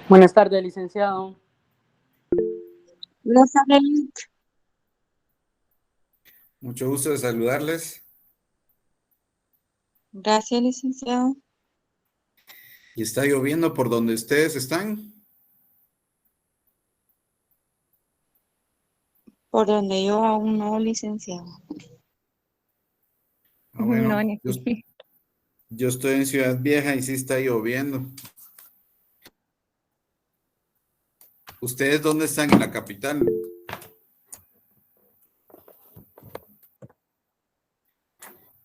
Buenas tardes, licenciado. Buenas tardes. Mucho gusto de saludarles. Gracias, licenciado. ¿Y está lloviendo por donde ustedes están? Por donde yo aún no, licenciado. Ah, No, bueno, ni aquí. yo estoy en Ciudad Vieja y sí está lloviendo. ¿Ustedes dónde están? En la capital.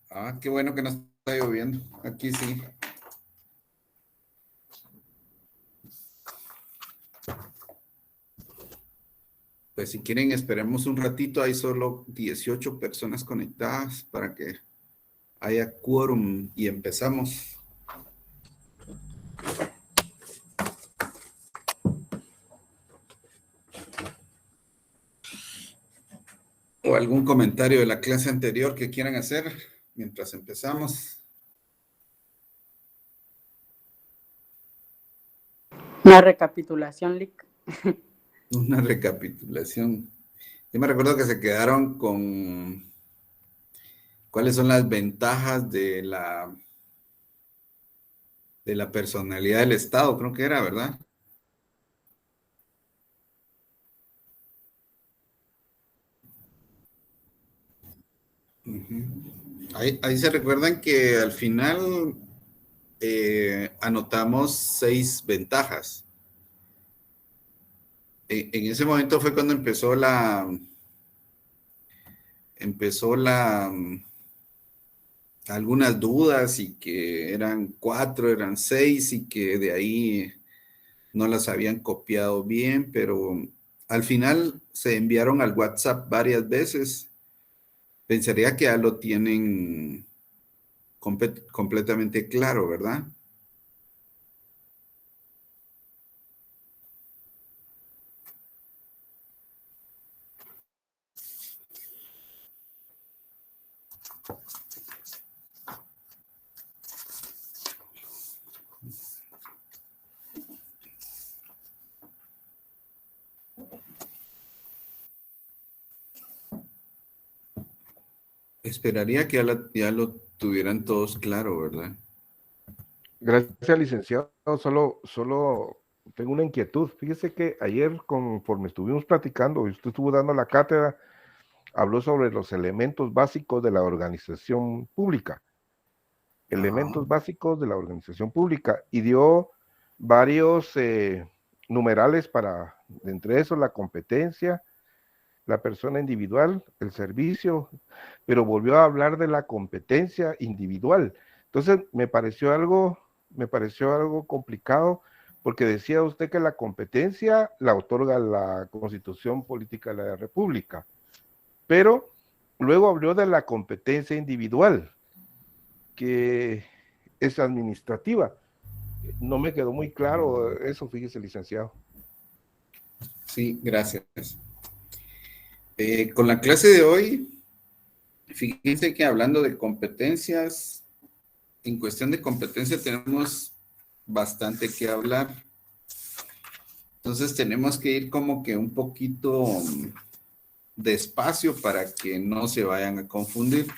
Ah, qué bueno que no está lloviendo. Aquí sí. Pues si quieren, esperemos un ratito. Hay solo 18 personas conectadas para que haya quórum y empezamos. ¿O algún comentario de la clase anterior que quieran hacer mientras empezamos? Una recapitulación, Lic. Una recapitulación. Yo me recuerdo que se quedaron con cuáles son las ventajas de la personalidad del Estado, creo que era, ¿verdad? Ujú. Ahí se recuerdan que al final anotamos 6 ventajas. En ese momento fue cuando empezó algunas dudas y que eran 4, eran 6 y que de ahí no las habían copiado bien, pero al final se enviaron al WhatsApp varias veces. Pensaría que ya lo tienen completamente claro, ¿verdad? Esperaría que ya lo tuvieran todos claro, ¿verdad? Gracias, licenciado. Solo tengo una inquietud. Fíjese que ayer, conforme estuvimos platicando y usted estuvo dando la cátedra, habló sobre los elementos básicos de la organización pública. Ajá. Elementos básicos de la organización pública y dio varios numerales para, entre esos, la competencia, la persona individual, el servicio, pero volvió a hablar de la competencia individual. Entonces me pareció algo complicado, porque decía usted que la competencia la otorga la Constitución Política de la República, pero luego habló de la competencia individual, que es administrativa. No me quedó muy claro eso, fíjese, licenciado. Sí, gracias. Con la clase de hoy, fíjense que hablando de competencias, en cuestión de competencia tenemos bastante que hablar. Entonces tenemos que ir como que un poquito despacio para que no se vayan a confundir.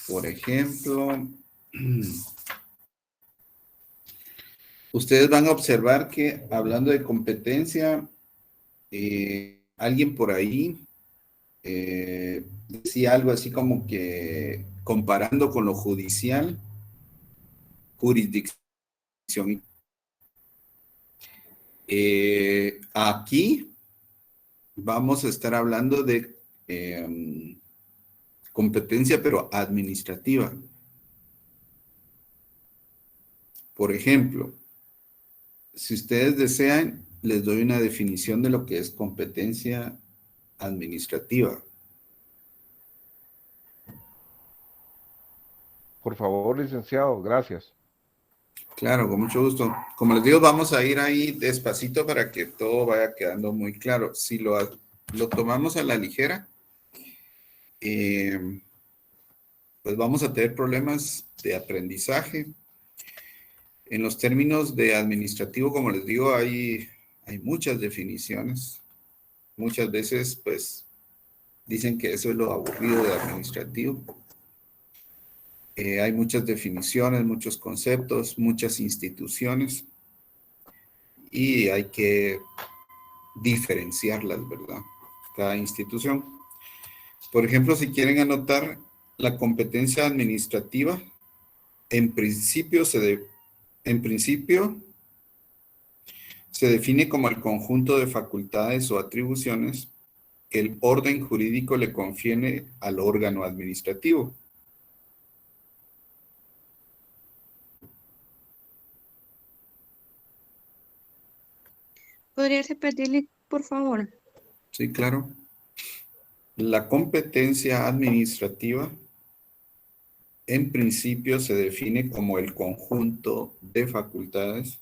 Por ejemplo, ustedes van a observar que hablando de competencia, alguien por ahí decía algo así como que comparando con lo judicial, jurisdicción. Aquí vamos a estar hablando de competencia, pero administrativa. Por ejemplo, si ustedes desean, les doy una definición de lo que es competencia administrativa. Por favor, licenciado, gracias. Claro, con mucho gusto. Como les digo, vamos a ir ahí despacito para que todo vaya quedando muy claro. Si lo tomamos a la ligera, eh, pues vamos a tener problemas de aprendizaje. En los términos de administrativo, como les digo, hay muchas definiciones. Muchas veces, pues, dicen que eso es lo aburrido de administrativo. Hay muchas definiciones, muchos conceptos, muchas instituciones y hay que diferenciarlas, ¿verdad? Cada institución. Por ejemplo, si quieren anotar la competencia administrativa, en principio se define como el conjunto de facultades o atribuciones que el orden jurídico le confiere al órgano administrativo. ¿Podría repetirle, por favor? Sí, claro. La competencia administrativa en principio se define como el conjunto de facultades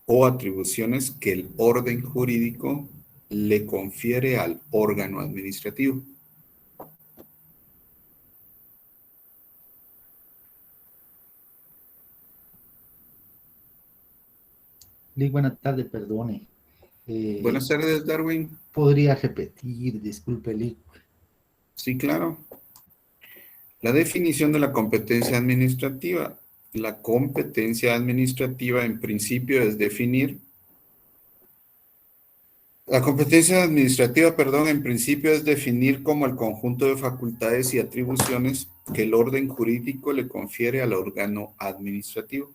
o atribuciones que el orden jurídico le confiere al órgano administrativo. Buenas tardes, perdone. Buenas tardes, Darwin. ¿Podría repetir? Disculpe, Lick. Sí, claro. La definición de la competencia administrativa. La competencia administrativa en principio es definir. La competencia administrativa, perdón, en principio es definir como el conjunto de facultades y atribuciones que el orden jurídico le confiere al órgano administrativo.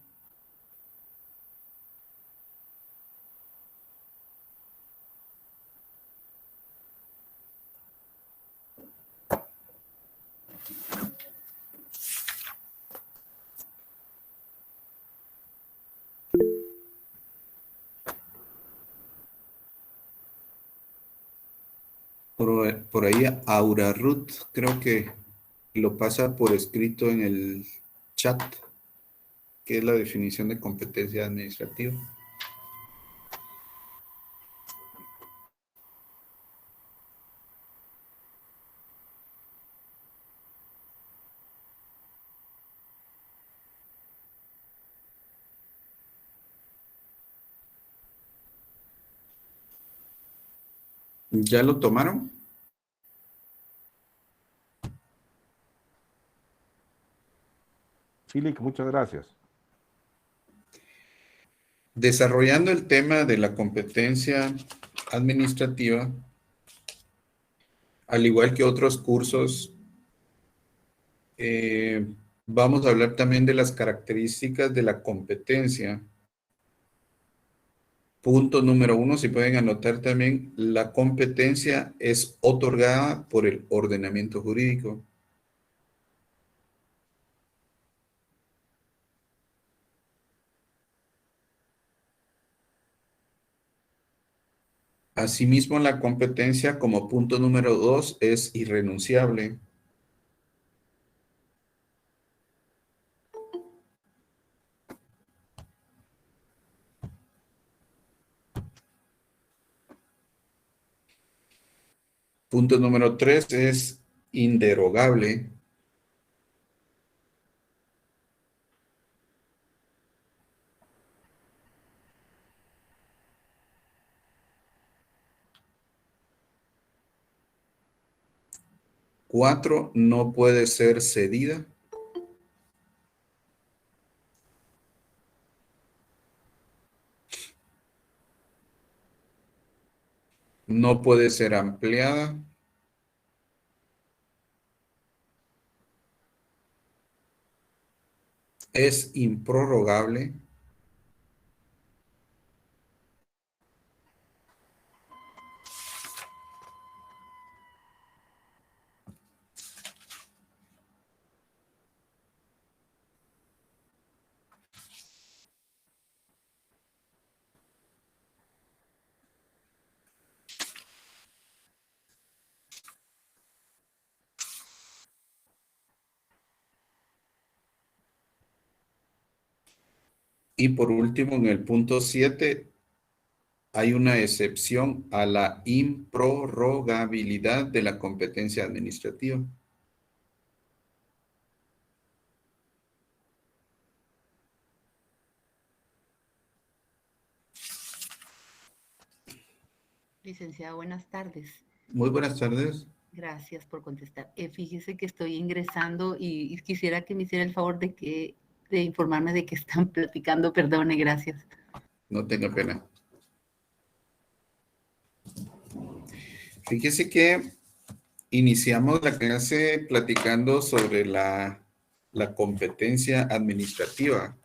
Por ahí Aura Ruth creo que lo pasa por escrito en el chat, que es la definición de competencia administrativa. ¿Ya lo tomaron? Sí, Lick, muchas gracias. Desarrollando el tema de la competencia administrativa, al igual que otros cursos, vamos a hablar también de las características de la competencia. Punto número 1, si pueden anotar también, la competencia es otorgada por el ordenamiento jurídico. Asimismo, la competencia como punto número 2 es irrenunciable. Punto número 3 es inderogable. Cuatro, no puede ser cedida. No puede ser ampliada. Es improrrogable. Y por último, en el punto 7, hay una excepción a la improrrogabilidad de la competencia administrativa. Licenciada, buenas tardes. Muy buenas tardes. Gracias por contestar. Fíjese que estoy ingresando y quisiera que me hiciera el favor de informarme de que están platicando. Perdone, gracias. No tenga pena. Fíjese que iniciamos la clase platicando sobre la competencia administrativa,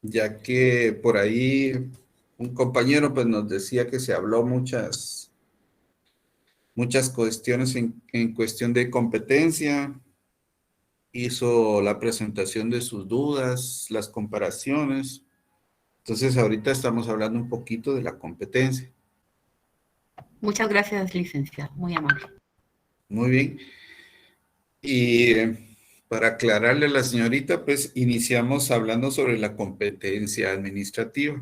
ya que por ahí un compañero pues nos decía que se habló muchas cuestiones en cuestión de competencia, hizo la presentación de sus dudas, las comparaciones. Entonces ahorita estamos hablando un poquito de la competencia. Muchas gracias, licenciada. Muy amable. Muy bien. Y para aclararle a la señorita, pues iniciamos hablando sobre la competencia administrativa.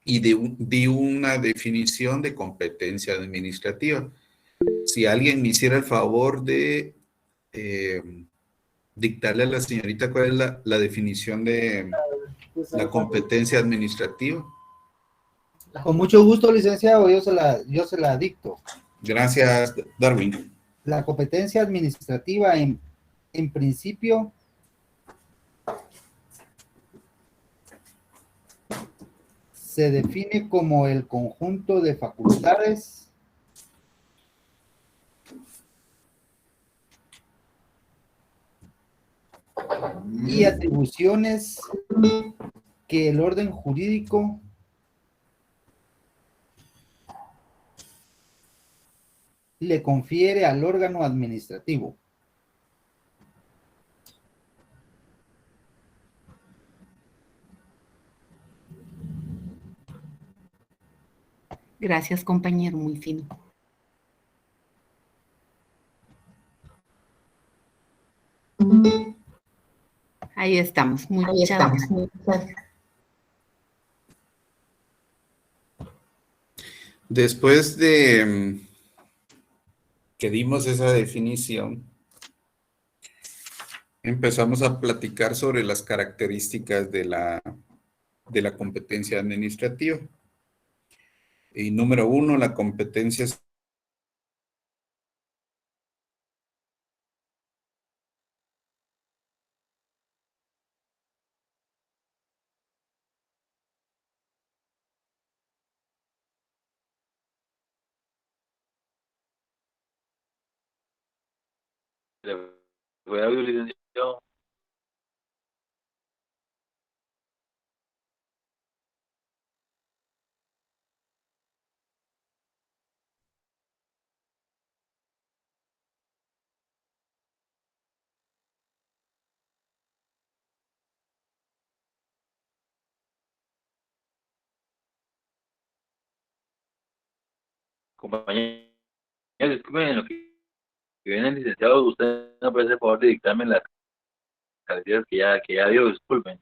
Y di una definición de competencia administrativa. Si alguien me hiciera el favor de dictarle a la señorita cuál es la definición de la competencia administrativa. Con mucho gusto, licenciado, yo se la dicto. Gracias, Darwin. La competencia administrativa en principio se define como el conjunto de facultades y atribuciones que el orden jurídico le confiere al órgano administrativo. Gracias, compañero. Muy fino. Ahí estamos. Muchas gracias. Después de que dimos esa definición, empezamos a platicar sobre las características de la competencia administrativa. Y número 1, la competencia Fue audio, licenciado. Compañeros, disculpen en lo que viene el licenciado, usted no puede hacer el favor de dictarme las características que ya dio, disculpen.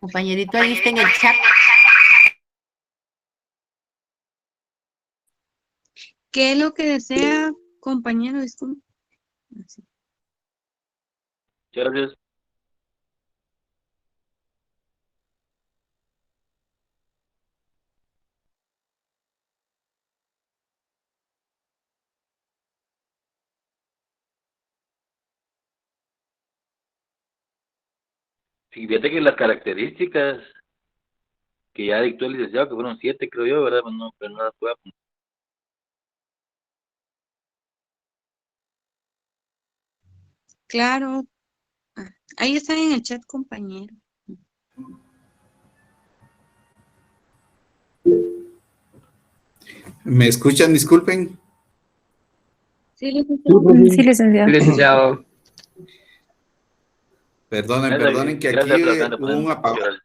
Compañerito, ahí está en el chat. ¿Qué es lo que desea, compañero? Disculpe. Así. Muchas gracias. Fíjate que las características que ya dictó el licenciado, que fueron 7, creo yo, ¿verdad? Pues no, pero no las puedo apuntar. Claro. Ahí están en el chat, compañero. ¿Me escuchan? Disculpen. Sí, licenciado. Sí, licenciado. Licenciado. Perdonen que aquí hubo un apagón.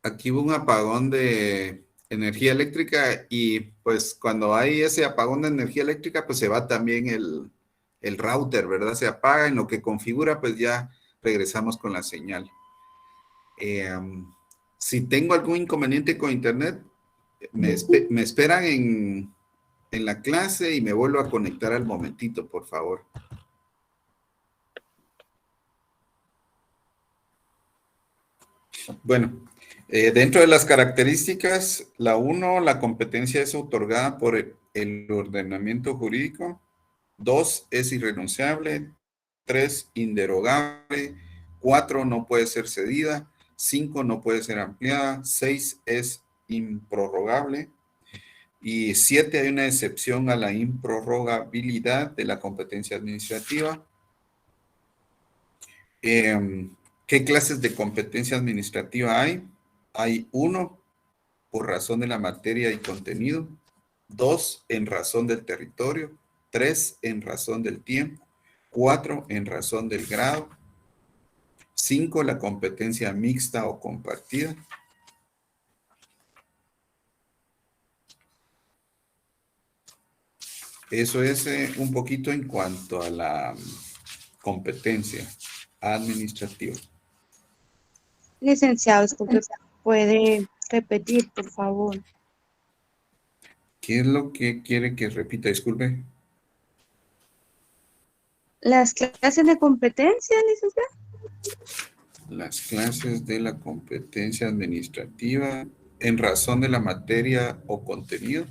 Aquí hubo un apagón de energía eléctrica y pues cuando hay ese apagón de energía eléctrica pues se va también el router, ¿verdad? Se apaga, en lo que configura pues ya regresamos con la señal. Si tengo algún inconveniente con internet, me esperan en la clase y me vuelvo a conectar al momentito, por favor. Bueno, dentro de las características, la 1, la competencia es otorgada por el ordenamiento jurídico. 2, es irrenunciable. 3, inderogable. 4, no puede ser cedida. 5, no puede ser ampliada. 6, es improrrogable. Y 7, hay una excepción a la improrrogabilidad de la competencia administrativa. ¿Qué clases de competencia administrativa hay? Hay 1, por razón de la materia y contenido. 2, en razón del territorio. 3, en razón del tiempo. 4, en razón del grado. 5, la competencia mixta o compartida. Eso es un poquito en cuanto a la competencia administrativa. Licenciado, disculpe, ¿puede repetir, por favor? ¿Qué es lo que quiere que repita? Disculpe. Las clases de competencia, licenciado. Las clases de la competencia administrativa en razón de la materia o contenido.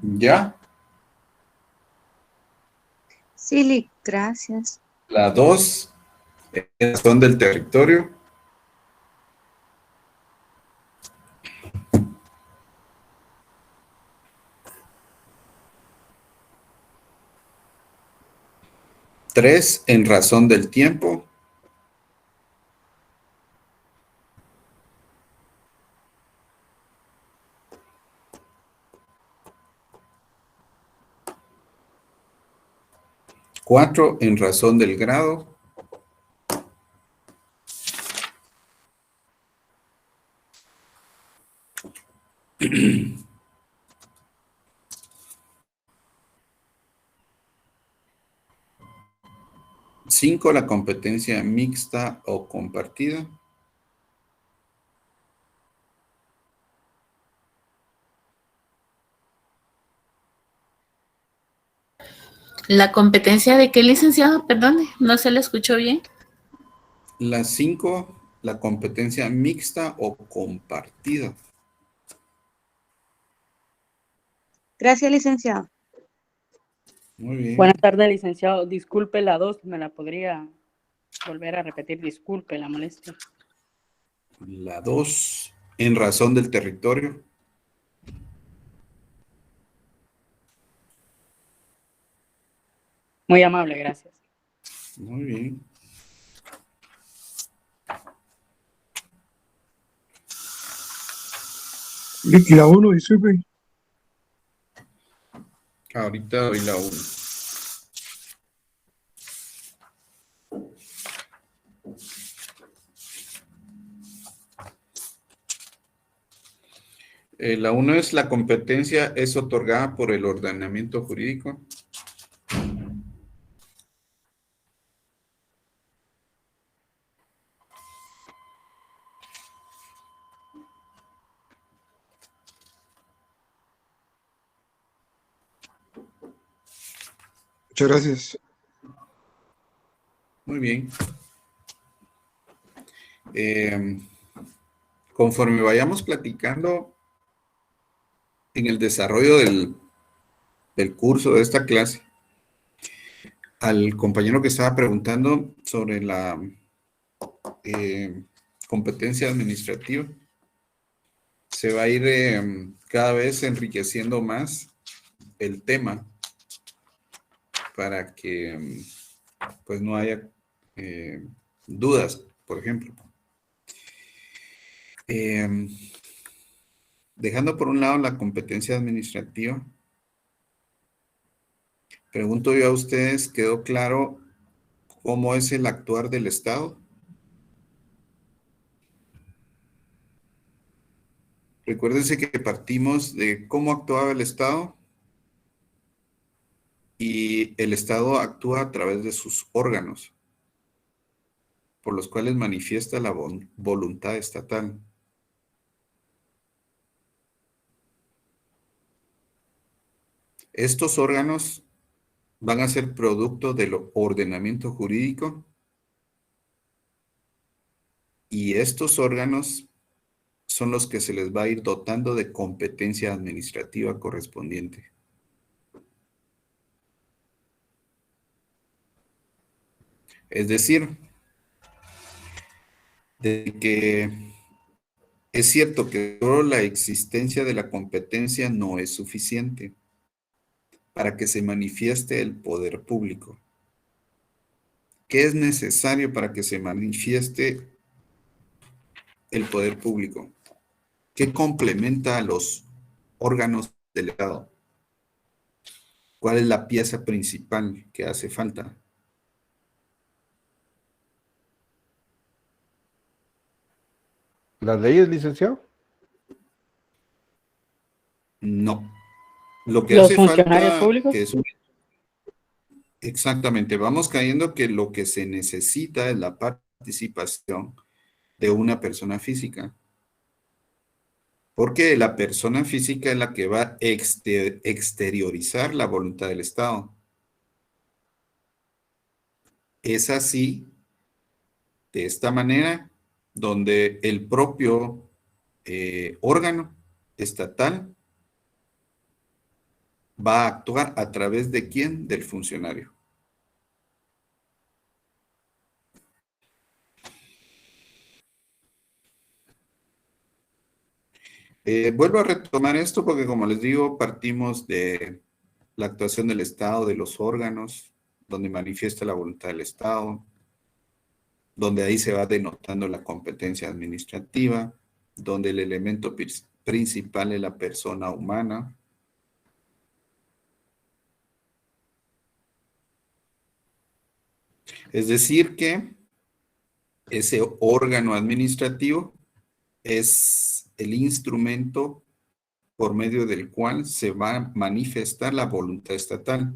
¿Ya? Sí, gracias. La 2, en razón del territorio. Tres, en razón del tiempo. Cuatro, en razón del grado. Cinco, la competencia mixta o compartida. ¿La competencia de qué, licenciado? Perdone, no se le escuchó bien. La 5, la competencia mixta o compartida. Gracias, licenciado. Muy bien. Buenas tardes, licenciado. Disculpe la 2, ¿me la podría volver a repetir? Disculpe la molestia. La 2, en razón del territorio. Muy amable, gracias. Muy bien. Y la 1, disculpe. Ahorita doy la 1. La 1 es la competencia es otorgada por el ordenamiento jurídico. Muchas gracias. Muy bien. Conforme vayamos platicando en el desarrollo del curso de esta clase, al compañero que estaba preguntando sobre la competencia administrativa, se va a ir cada vez enriqueciendo más el tema para que pues no haya dudas, por ejemplo. Dejando por un lado la competencia administrativa, pregunto yo a ustedes, ¿quedó claro cómo es el actuar del Estado? Recuérdense que partimos de cómo actuaba el Estado y el Estado actúa a través de sus órganos, por los cuales manifiesta la voluntad estatal. Estos órganos van a ser producto del ordenamiento jurídico y estos órganos son los que se les va a ir dotando de competencia administrativa correspondiente. Es decir, de que es cierto que solo la existencia de la competencia no es suficiente para que se manifieste el poder público. ¿Qué es necesario para que se manifieste el poder público? ¿Qué complementa a los órganos del Estado? ¿Cuál es la pieza principal que hace falta? ¿Las leyes, licenciado? No. Lo que Los hace funcionarios falta, públicos. que es exactamente, vamos cayendo que lo que se necesita es la participación de una persona física. Porque la persona física es la que va a exteriorizar la voluntad del Estado. Es así, de esta manera, donde el propio órgano estatal va a actuar a través de ¿quién? Del funcionario. Vuelvo a retomar esto porque, como les digo, partimos de la actuación del Estado, de los órganos, donde manifiesta la voluntad del Estado, donde ahí se va denotando la competencia administrativa, donde el elemento principal es la persona humana. Es decir que ese órgano administrativo es el instrumento por medio del cual se va a manifestar la voluntad estatal.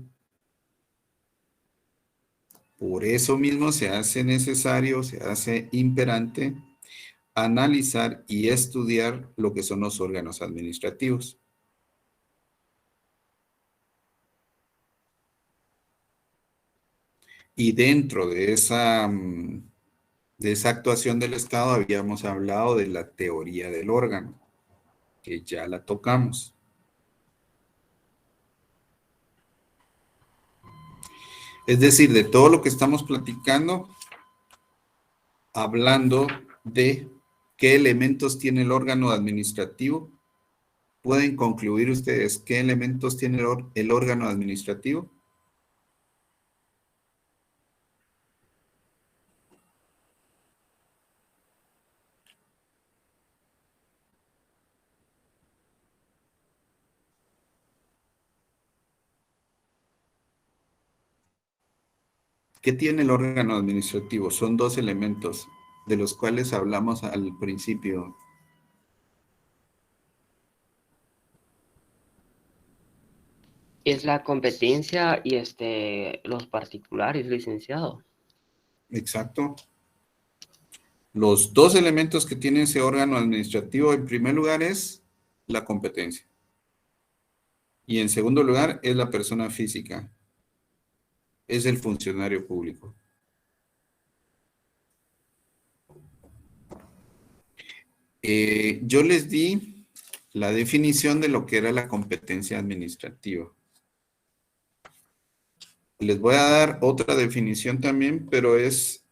Por eso mismo se hace necesario, se hace imperante analizar y estudiar lo que son los órganos administrativos. Y dentro de esa actuación del Estado habíamos hablado de la teoría del órgano, que ya la tocamos. Es decir, de todo lo que estamos platicando, hablando de qué elementos tiene el órgano administrativo, ¿pueden concluir ustedes qué elementos tiene el órgano administrativo? ¿Qué tiene el órgano administrativo? Son dos elementos de los cuales hablamos al principio. Es la competencia y los particulares, licenciado. Exacto. Los dos elementos que tiene ese órgano administrativo, en primer lugar, es la competencia. Y en segundo lugar, es la persona física. Es el funcionario público. Yo les di la definición de lo que era la competencia administrativa. Les voy a dar otra definición también, pero es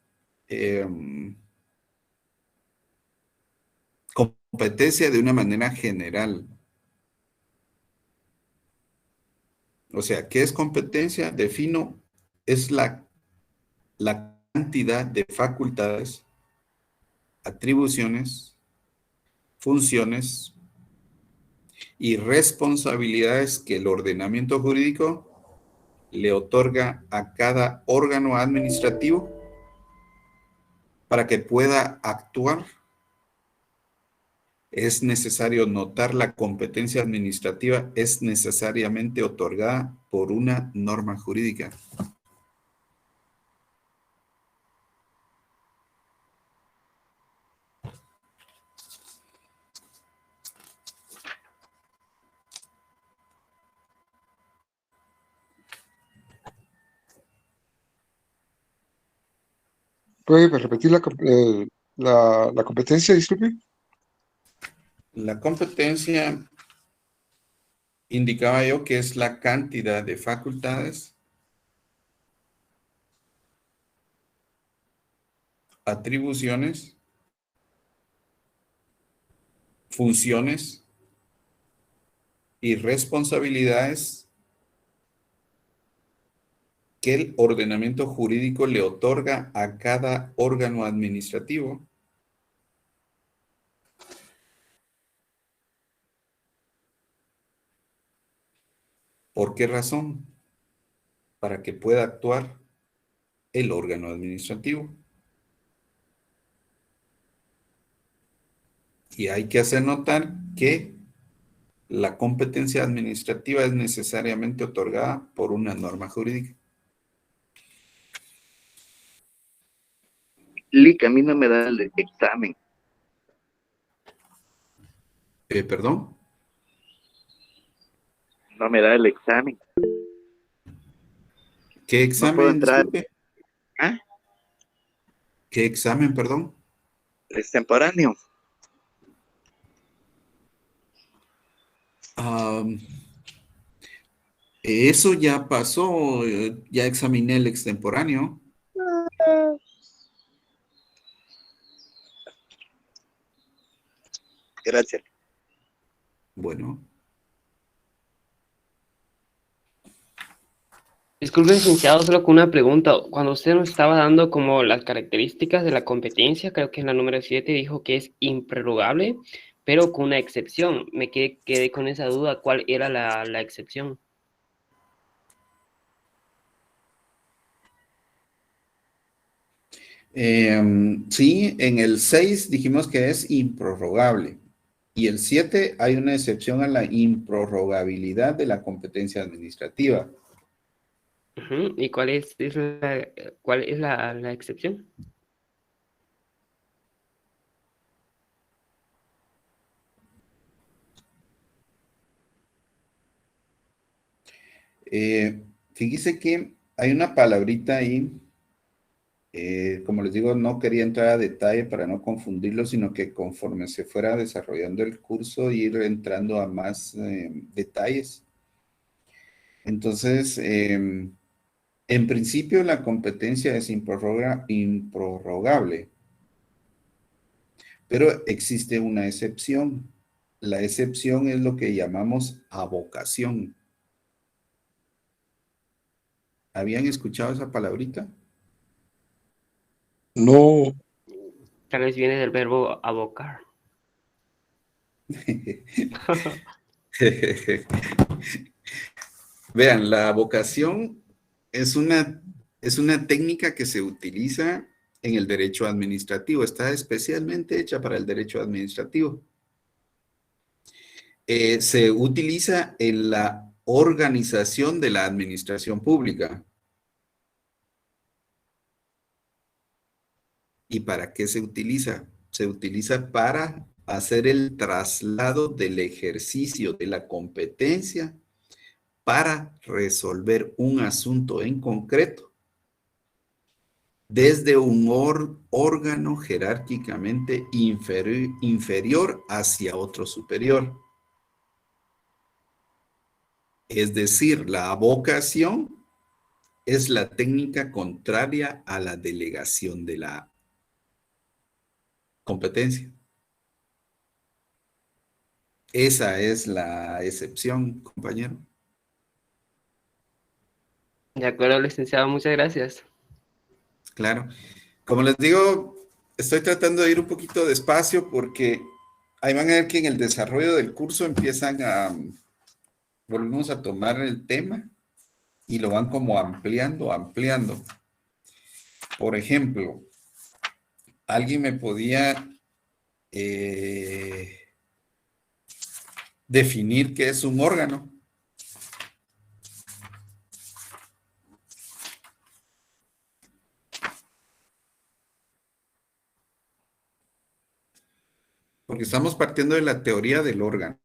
competencia de una manera general. O sea, ¿qué es competencia? Defino, es la cantidad de facultades, atribuciones, funciones y responsabilidades que el ordenamiento jurídico le otorga a cada órgano administrativo para que pueda actuar es necesario notar la competencia administrativa es necesariamente otorgada por una norma jurídica. ¿Puede repetir la competencia, disculpe? La competencia, indicaba yo, que es la cantidad de facultades, atribuciones, funciones y responsabilidades que el ordenamiento jurídico le otorga a cada órgano administrativo ¿por qué razón? Para que pueda actuar el órgano administrativo. Y hay que hacer notar que la competencia administrativa es necesariamente otorgada por una norma jurídica. Lic, a mí no me da el examen. ¿Perdón? No me da el examen. ¿Qué examen? No puedo entrar. Disculpe. ¿Ah? ¿Qué examen, perdón? Extemporáneo. Eso ya pasó, ya examiné el extemporáneo. Gracias. Bueno. Disculpe, licenciado, solo con una pregunta. Cuando usted nos estaba dando como las características de la competencia, creo que en la número 7 dijo que es improrrogable, pero con una excepción. Me quedé con esa duda, ¿cuál era la excepción? Sí, en el 6 dijimos que es improrrogable. Y el 7 hay una excepción a la improrrogabilidad de la competencia administrativa. ¿Y cuál es la excepción? Fíjese que hay una palabrita ahí, como les digo, no quería entrar a detalle para no confundirlo, sino que conforme se fuera desarrollando el curso, ir entrando a más detalles. Entonces, en principio la competencia es improrrogable, pero existe una excepción. La excepción es lo que llamamos avocación. ¿Habían escuchado esa palabrita? No. Tal vez viene del verbo abocar. Vean, la avocación es una técnica que se utiliza en el derecho administrativo. Está especialmente hecha para el derecho administrativo. Se utiliza en la organización de la administración pública. ¿Y para qué se utiliza? Se utiliza para hacer el traslado del ejercicio de la competencia para resolver un asunto en concreto desde un órgano jerárquicamente inferior hacia otro superior. Es decir, la avocación es la técnica contraria a la delegación de la competencia. Esa es la excepción, compañero. De acuerdo, licenciado, muchas gracias. Claro. Como les digo, estoy tratando de ir un poquito despacio porque ahí van a ver que en el desarrollo del curso volvemos a tomar el tema y lo van como ampliando. Por ejemplo, alguien me podía definir qué es un órgano. Porque estamos partiendo de la teoría del órgano.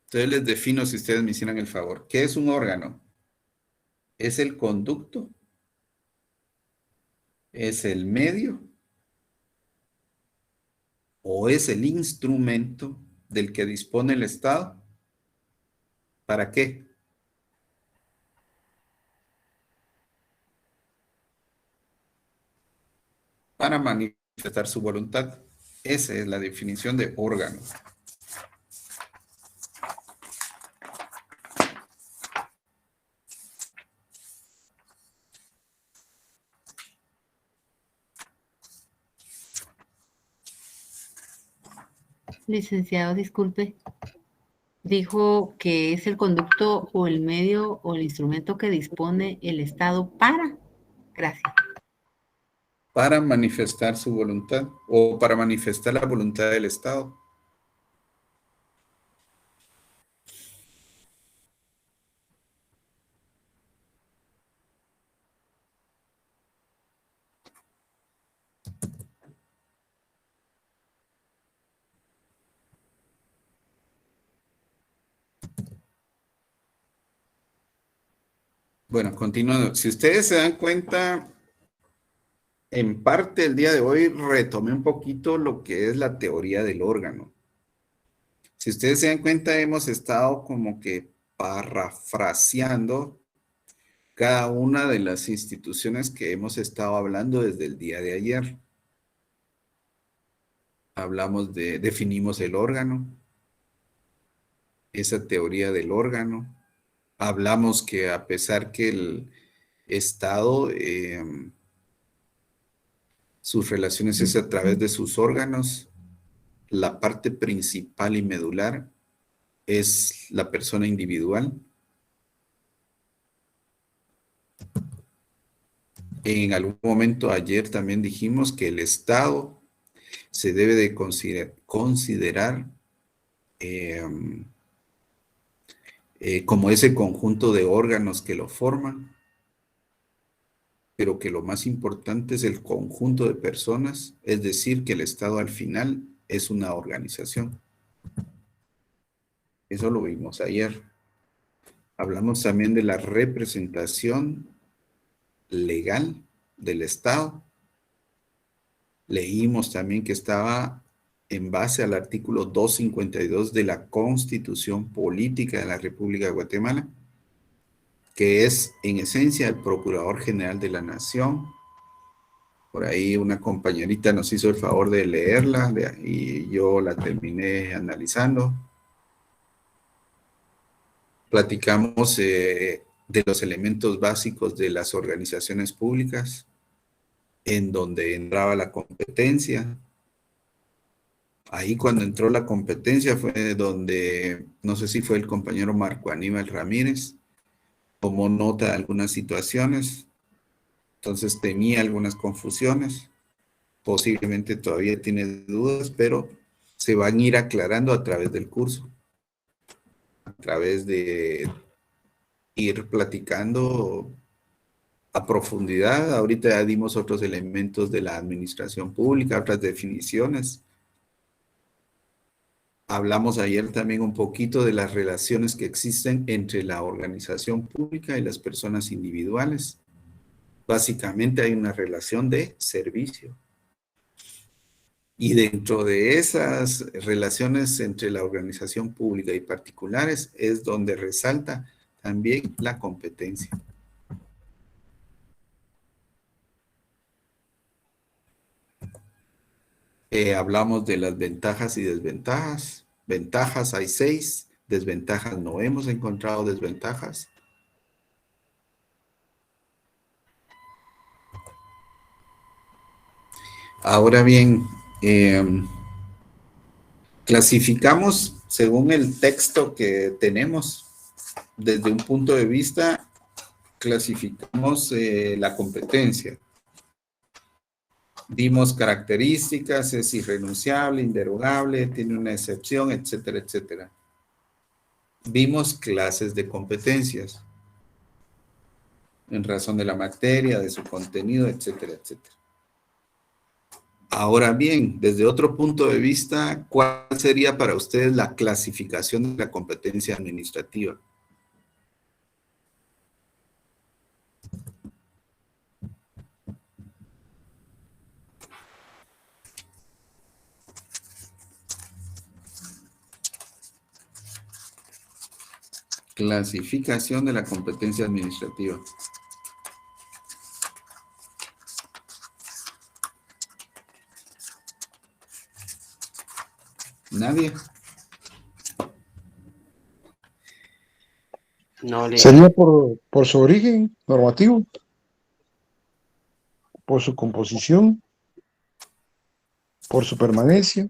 Entonces les defino, si ustedes me hicieran el favor. ¿Qué es un órgano? ¿Es el conducto? ¿Es el medio? ¿O es el instrumento del que dispone el Estado? ¿Para qué? Para manifestar su voluntad. Esa es la definición de órgano. Licenciado, disculpe. Dijo que es el conducto o el medio o el instrumento que dispone el Estado para. Gracias. Para manifestar su voluntad o para manifestar la voluntad del Estado. Bueno, continuando. Si ustedes se dan cuenta, en parte el día de hoy retomé un poquito lo que es la teoría del órgano. Si ustedes se dan cuenta, hemos estado como que parafraseando cada una de las instituciones que hemos estado hablando desde el día de ayer. Definimos el órgano, esa teoría del órgano. Hablamos que a pesar que el Estado, sus relaciones es a través de sus órganos, la parte principal y medular es la persona individual. En algún momento ayer también dijimos que el Estado se debe de considerar como ese conjunto de órganos que lo forman, pero que lo más importante es el conjunto de personas, es decir, que el Estado al final es una organización. Eso lo vimos ayer. Hablamos también de la representación legal del Estado. Leímos también que estaba en base al artículo 252 de la Constitución Política de la República de Guatemala, que es en esencia el Procurador General de la Nación. Por ahí una compañerita nos hizo el favor de leerla y yo la terminé analizando. Platicamos de los elementos básicos de las organizaciones públicas, en donde entraba la competencia. Ahí cuando entró la competencia fue donde, no sé si fue el compañero Marco Aníbal Ramírez, tomó nota de algunas situaciones, entonces tenía algunas confusiones, posiblemente todavía tiene dudas, pero se van a ir aclarando a través del curso, a través de ir platicando a profundidad. Ahorita ya dimos otros elementos de la administración pública, otras definiciones. Hablamos ayer también un poquito de las relaciones que existen entre la organización pública y las personas individuales. Básicamente hay una relación de servicio. Y dentro de esas relaciones entre la organización pública y particulares es donde resalta también la competencia. Hablamos de las ventajas y desventajas. Ventajas hay 6, desventajas no hemos encontrado desventajas. Ahora bien, clasificamos según el texto que tenemos. Desde un punto de vista, clasificamos la competencia. Dimos características, es irrenunciable, inderogable, tiene una excepción, etcétera, etcétera. Vimos clases de competencias en razón de la materia, de su contenido, etcétera, etcétera. Ahora bien, desde otro punto de vista, ¿cuál sería para ustedes la clasificación de la competencia administrativa? Clasificación de la competencia administrativa. ¿Nadie? No le... Sería por su origen normativo, por su composición, por su permanencia,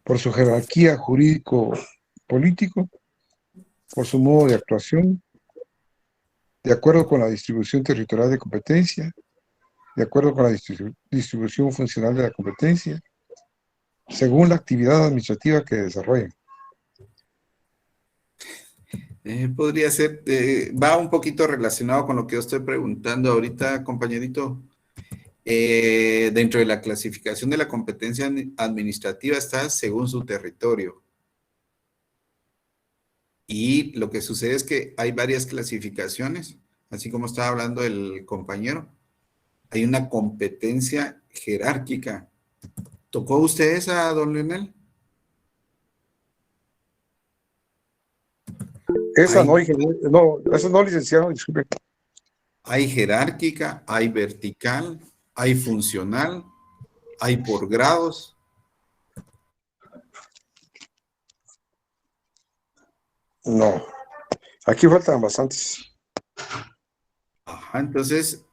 por su jerarquía jurídico-político, por su modo de actuación, de acuerdo con la distribución territorial de competencia, de acuerdo con la distribución funcional de la competencia, según la actividad administrativa que desarrollen. Podría ser, va un poquito relacionado con lo que yo estoy preguntando ahorita, compañerito. Dentro de la clasificación de la competencia administrativa está según su territorio. Y lo que sucede es que hay varias clasificaciones, así como estaba hablando el compañero. Hay una competencia jerárquica. ¿Tocó usted esa, don Leonel? Esa no, esa no, licenciado, disculpe. Hay jerárquica, hay vertical, hay funcional, hay por grados. No, aquí faltan bastantes. Ajá, entonces,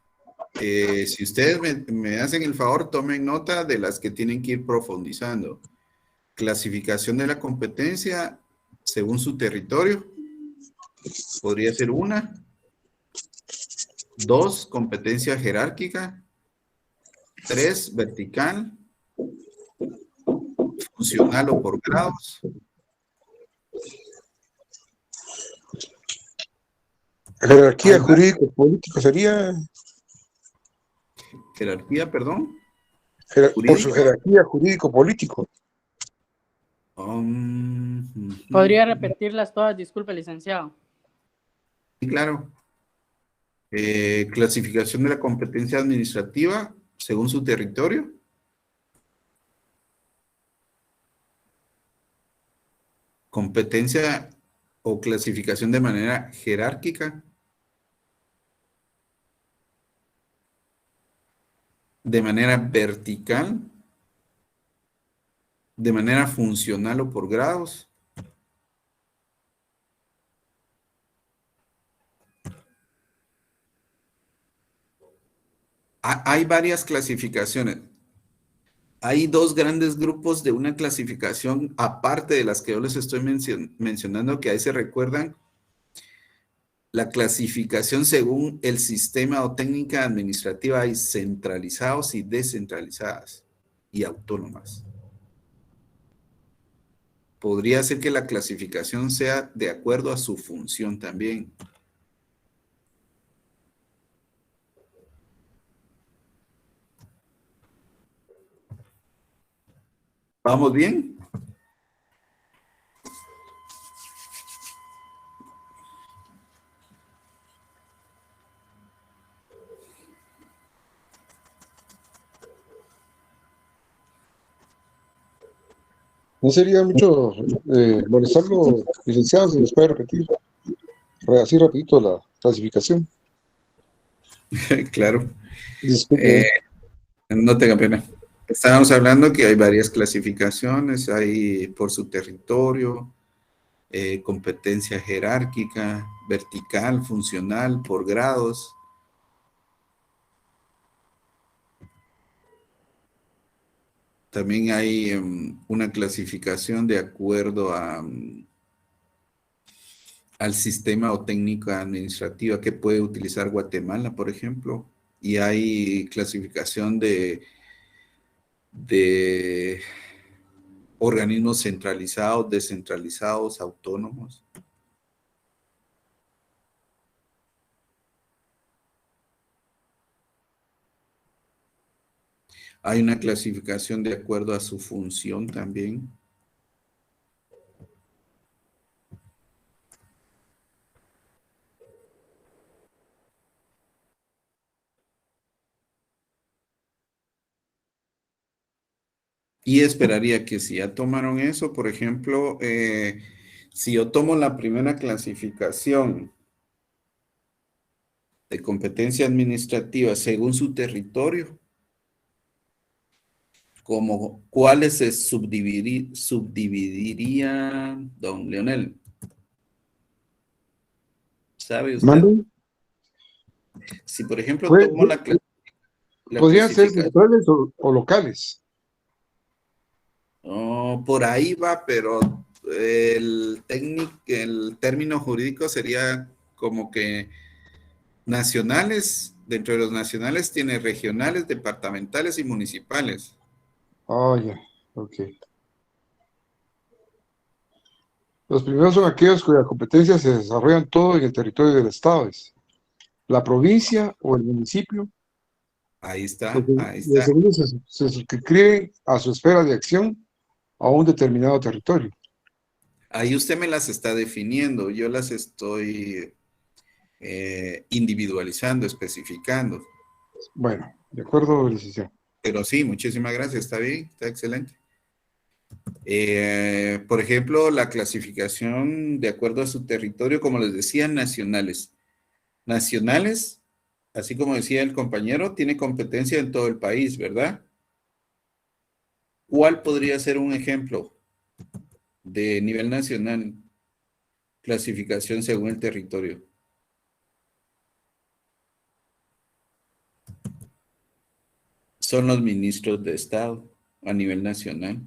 si ustedes me hacen el favor, tomen nota de las que tienen que ir profundizando. Clasificación de la competencia según su territorio. Podría ser una. 2, competencia jerárquica. 3, vertical. Funcional o por grados. Jerarquía jurídico-político sería... Jerarquía, perdón. Por su jerarquía jurídico-político. ¿Podría repetirlas todas? Disculpe, licenciado. Sí, claro. Clasificación de la competencia administrativa según su territorio. Competencia o clasificación de manera jerárquica. De manera vertical. De manera funcional o por grados. Hay varias clasificaciones. Hay dos grandes grupos de una clasificación, aparte de las que yo les estoy mencionando, que ahí se recuerdan. La clasificación según el sistema o técnica administrativa, hay centralizados y descentralizadas y autónomas. Podría ser que la clasificación sea de acuerdo a su función también. ¿Vamos bien? No sería mucho molestarlo, licenciado, si nos puede repetir así rapidito la clasificación. Claro. Disculpe. No tenga pena. Estábamos hablando que hay varias clasificaciones, hay por su territorio, competencia jerárquica, vertical, funcional, por grados. También hay una clasificación de acuerdo al sistema o técnica administrativa que puede utilizar Guatemala, por ejemplo. y hay clasificación de organismos centralizados, descentralizados, autónomos. Hay una clasificación de acuerdo a su función también. Y esperaría que si ya tomaron eso, por ejemplo, si yo tomo la primera clasificación de competencia administrativa según su territorio, como cuáles se subdividirían, don Leonel. ¿Sabe usted? ¿Mande? Si, por ejemplo, Pues, tomo la podrían ser clasificación. centrales o locales. Oh, por ahí va, pero el término jurídico sería como que nacionales, dentro de los nacionales tiene regionales, departamentales y municipales. Oh, ya, ok. Los primeros son aquellos cuya competencia se desarrollan todo en el territorio del Estado, es la provincia o el municipio, Ahí está, porque ahí los está. segundos se suscriben a su esfera de acción a un determinado territorio. Ahí usted me las está definiendo, yo las estoy individualizando, especificando. Bueno, de acuerdo, licenciado. Pero sí, muchísimas gracias, está bien, está excelente. Por ejemplo, la clasificación de acuerdo a su territorio, como les decía, nacionales. Nacionales, así como decía el compañero, tiene competencia en todo el país, ¿verdad? ¿Cuál podría ser un ejemplo de nivel nacional? Clasificación según el territorio. Son los ministros de Estado a nivel nacional.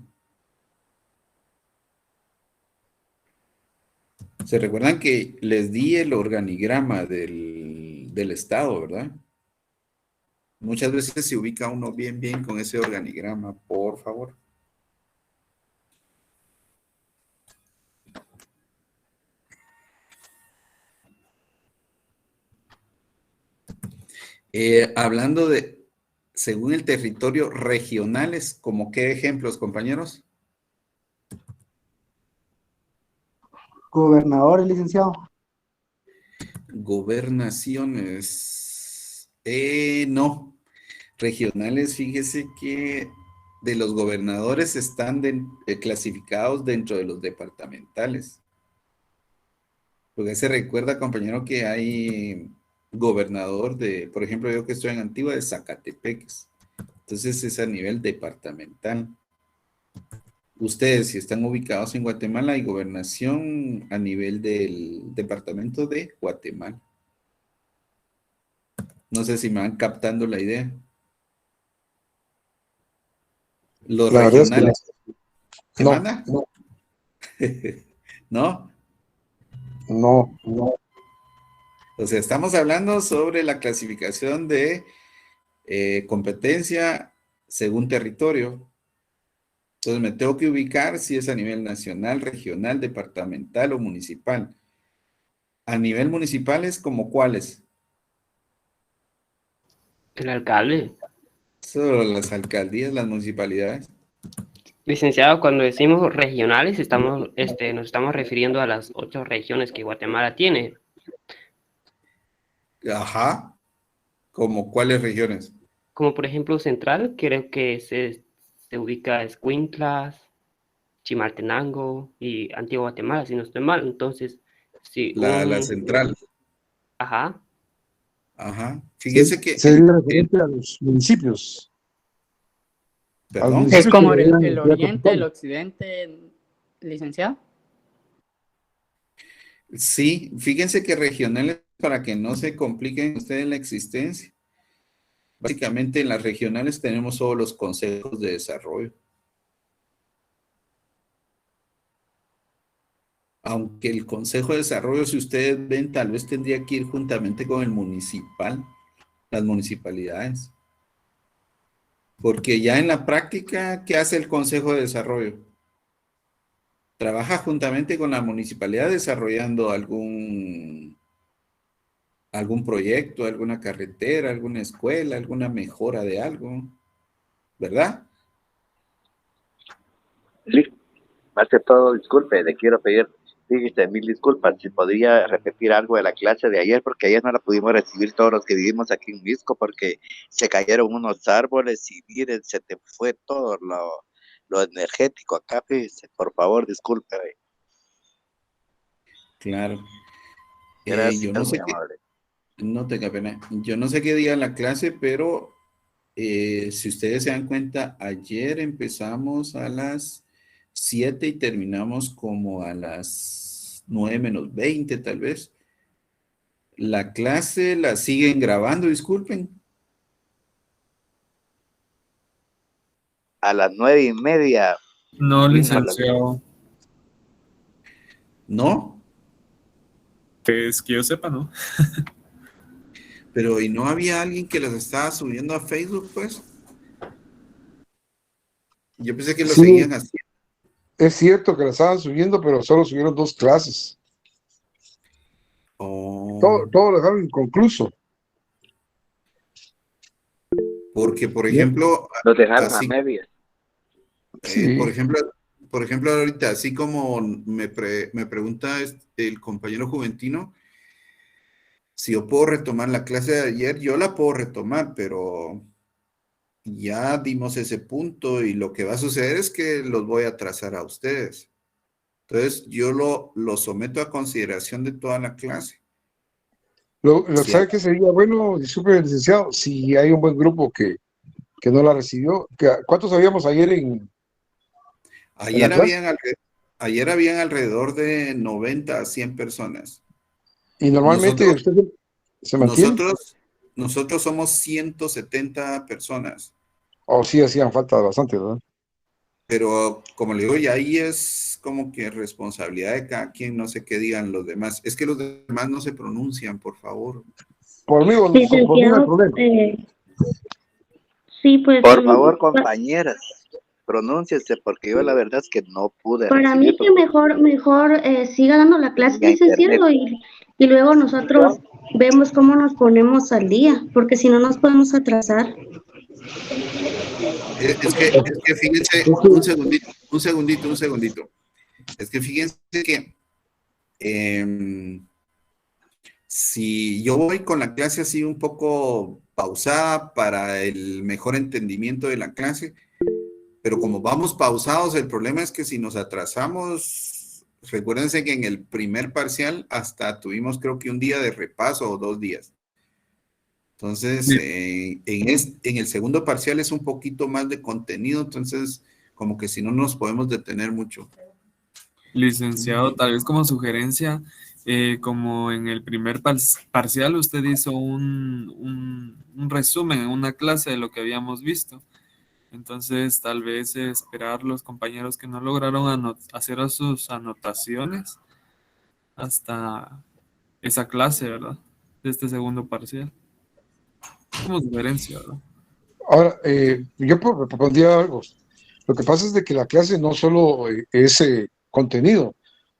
¿Se recuerdan que les di el organigrama del Estado, verdad? Muchas veces se ubica uno bien con ese organigrama, por favor. Hablando de, según el territorio, regionales, ¿como qué ejemplos, compañeros? Gobernador, licenciado. Gobernaciones. No. Regionales, fíjese que de los gobernadores están clasificados dentro de los departamentales. Porque se recuerda, compañero, que hay gobernador de, por ejemplo, yo que estoy en Antigua, de Zacatepeques. Entonces es a nivel departamental. Ustedes, si están ubicados en Guatemala, hay gobernación a nivel del departamento de Guatemala. No sé si me van captando la idea. Los La verdad es que regionales. ¿Qué no, manda? no, ¿No? no. O sea, estamos hablando sobre la clasificación de competencia según territorio. Entonces me tengo que ubicar si es a nivel nacional, regional, departamental o municipal. A nivel municipal es como cuáles. El alcalde. Solo las alcaldías, las municipalidades. Licenciado, cuando decimos regionales, nos estamos refiriendo a las 8 regiones que Guatemala tiene. Ajá. ¿Como cuáles regiones? Como por ejemplo Central, creo que se ubica Escuintlas, Chimaltenango y Antigua Guatemala, si no estoy mal. Entonces, sí. La central. Ajá. Ajá. Fíjese que... Sería referente a los municipios. ¿Perdón? Es como el ya oriente, el capitales. occidente, licenciado. Sí, fíjense que regionales, para que no se compliquen ustedes la existencia. Básicamente en las regionales tenemos solo los consejos de desarrollo. Aunque el consejo de desarrollo, si ustedes ven, tal vez tendría que ir juntamente con el municipal, las municipalidades. Porque ya en la práctica, ¿qué hace el Consejo de Desarrollo? Trabaja juntamente con la municipalidad desarrollando algún proyecto, alguna carretera, alguna escuela, alguna mejora de algo, ¿verdad? Sí, más que todo, disculpe, le quiero pedir, fíjese, mil disculpas, si podría repetir algo de la clase de ayer, porque ayer no la pudimos recibir todos los que vivimos aquí en Misco, porque se cayeron unos árboles y miren, se te fue todo lo energético acá, fíjese, por favor, disculpe. Claro. Gracias, Yo no muy sé qué, amable. no tenga pena, yo no sé qué día en la clase, pero si ustedes se dan cuenta, ayer empezamos a las 7 y terminamos como a las 9 menos 20 tal vez. La clase la siguen grabando, disculpen. A las 9:30. No, Híjole. licenciado. ¿No? Pues que yo sepa, ¿no? Pero ¿y no había alguien que las estaba subiendo a Facebook, pues? Yo pensé que lo Sí, seguían haciendo. es cierto que la estaban subiendo, pero solo subieron 2 clases. Todo lo dejaron inconcluso. Porque, por ejemplo, Los dejaron así, a medias. Sí. por ejemplo, ahorita, así como me pregunta el compañero Juventino, si yo puedo retomar la clase de ayer, yo la puedo retomar, pero ya dimos ese punto y lo que va a suceder es que los voy a atrasar a ustedes. Entonces, yo lo someto a consideración de toda la clase. Sí, ¿Sabe qué sería bueno? Disculpe, licenciado, si hay un buen grupo que no la recibió. ¿Cuántos habíamos ayer en la ayer clase? ayer habían alrededor de 90 a 100 personas. Y normalmente usted se mantiene. Nosotros somos 170 personas. O sí hacían falta bastante, ¿verdad? Pero como le digo, ya ahí es como que responsabilidad de cada quien, no sé qué digan los demás. Es que los demás no se pronuncian, por favor. Por mí, por mí no hay problema. Sí, pues. Por favor, compañeras, pronúnciense, porque yo la verdad es que no pude Para mí que mejor siga dando la clase, licenciado, y luego nosotros vemos cómo nos ponemos al día, porque si no nos podemos atrasar. Es que fíjense, un segundito. Es que fíjense que si yo voy con la clase así un poco pausada para el mejor entendimiento de la clase, pero como vamos pausados, el problema es que si nos atrasamos, recuérdense que en el primer parcial hasta tuvimos creo que un día de repaso o 2 días. Entonces, en el segundo parcial es un poquito más de contenido, entonces como que si no nos podemos detener mucho. Licenciado, tal vez como sugerencia, como en el primer parcial usted hizo un resumen en una clase de lo que habíamos visto. Entonces, tal vez esperar los compañeros que no lograron hacer sus anotaciones hasta esa clase, ¿verdad? De este segundo parcial. Como sugerencia, ¿verdad? Ahora, yo propondría algo. Lo que pasa es de que la clase no solo es contenido,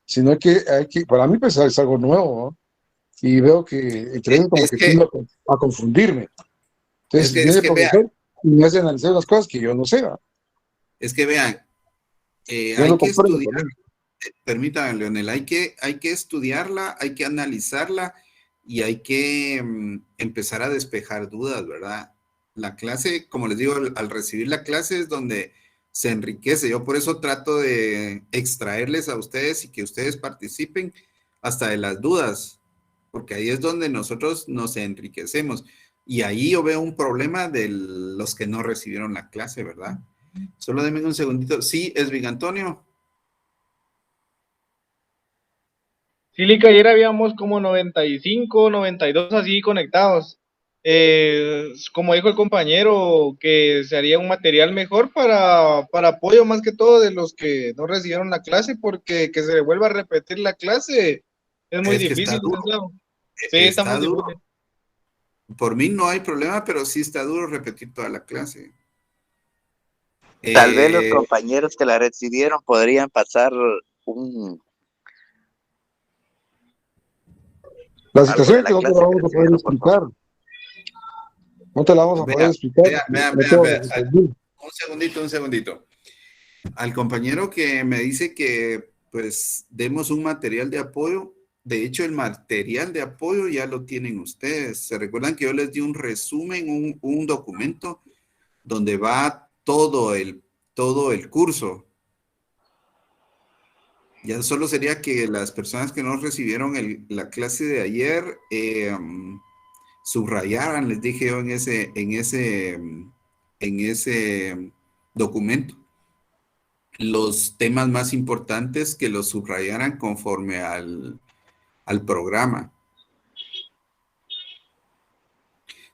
sino que para mí pues es algo nuevo, ¿no? Y veo que entre ellos como que tiendo a confundirme. Entonces, viene el profesor y me hace analizar las cosas que yo no sé, ¿no? Es que vean, hay que estudiar, permítanme, Leonel, hay que estudiarla, hay que analizarla y hay que empezar a despejar dudas, ¿verdad? La clase, como les digo, al recibir la clase es donde se enriquece. Yo por eso trato de extraerles a ustedes y que ustedes participen hasta de las dudas, porque ahí es donde nosotros nos enriquecemos. Y ahí yo veo un problema de los que no recibieron la clase, ¿verdad? Solo denme un segundito. Sí, es Big Antonio. Sí, Lica, ayer habíamos como 95, 92 así conectados. Como dijo el compañero, que se haría un material mejor para apoyo más que todo de los que no recibieron la clase, porque que se le vuelva a repetir la clase es muy difícil, licenciado. Sí, está muy difícil. Por mí no hay problema, pero sí está duro repetir toda la clase. Tal vez los compañeros que la recibieron podrían pasar La situación es que no te la vamos a poder explicar. No te la vamos a poder explicar. Vea. Un segundito. Al compañero que me dice que pues demos un material de apoyo, de hecho el material de apoyo ya lo tienen ustedes. ¿Se recuerdan que yo les di un resumen, un documento donde va todo el curso? Ya solo sería que las personas que no recibieron la clase de ayer subrayaran, les dije yo en ese documento, los temas más importantes, que los subrayaran conforme al programa.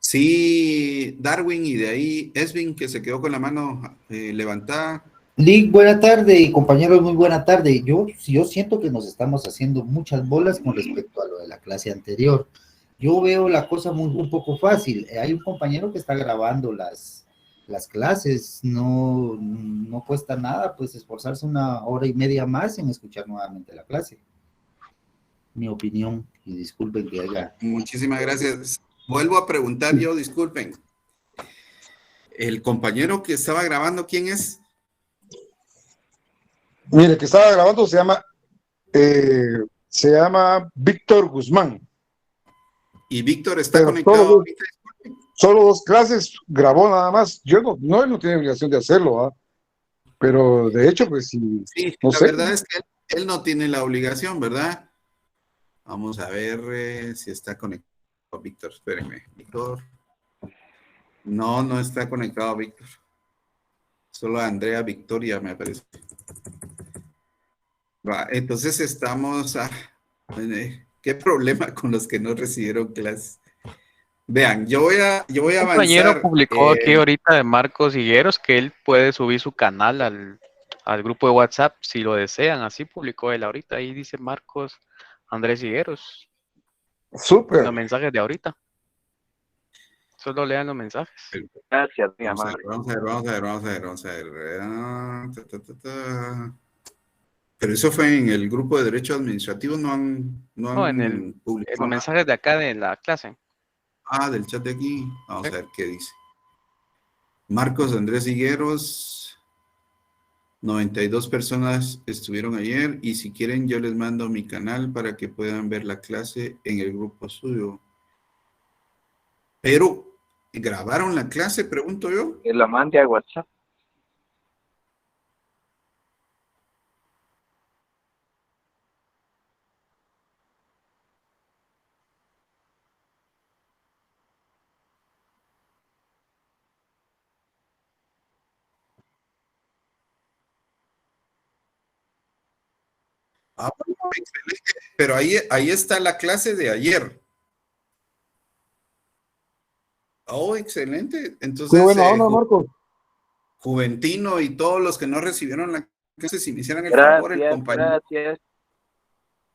Sí, Darwin, y de ahí Esvin, que se quedó con la mano levantada. Lick, buena tarde, compañeros, muy buena tarde. Yo siento que nos estamos haciendo muchas bolas con respecto a lo de la clase anterior. Yo veo la cosa un poco fácil. Hay un compañero que está grabando las clases, no cuesta nada, pues esforzarse 1.5 horas más en escuchar nuevamente la clase. Mi opinión, y disculpen que haya... Muchísimas gracias. Vuelvo a preguntar yo, disculpen. ¿El compañero que estaba grabando, quién es? Mire, el que estaba grabando se llama Víctor Guzmán. ¿Y Víctor está conectado? Solo 2 clases grabó nada más. Él no tiene obligación de hacerlo, ¿ah? Pero de hecho, pues sí. Sí, no la sé. verdad es que él no tiene la obligación, ¿verdad? Vamos a ver si está conectado Víctor. Espérenme, Víctor. No está conectado Víctor. Solo Andrea Victoria me aparece. Va, entonces estamos ¿qué problema con los que no recibieron clases? Vean, yo voy a Un avanzar. compañero publicó aquí ahorita de Marcos Higueros que él puede subir su canal al grupo de WhatsApp si lo desean. Así publicó él ahorita. Ahí dice Marcos Andrés Higueros. Súper. Los mensajes de ahorita. Solo lean los mensajes. Gracias, mi Vamos a amable. ver. Pero eso fue en el grupo de Derecho Administrativo, no han En publicado los mensajes de acá de la clase. del chat de aquí. Vamos a ver qué dice. Marcos Andrés Higueros, 92 personas estuvieron ayer, y si quieren yo les mando mi canal para que puedan ver la clase en el grupo suyo. Pero, ¿grabaron la clase? Pregunto yo. Que la mande a WhatsApp. Bueno, excelente. Pero ahí está la clase de ayer. Oh, excelente. Entonces, Qué buena onda, Marcos. Juventino y todos los que no recibieron la clase, si me hicieran el favor, el compañero. Gracias.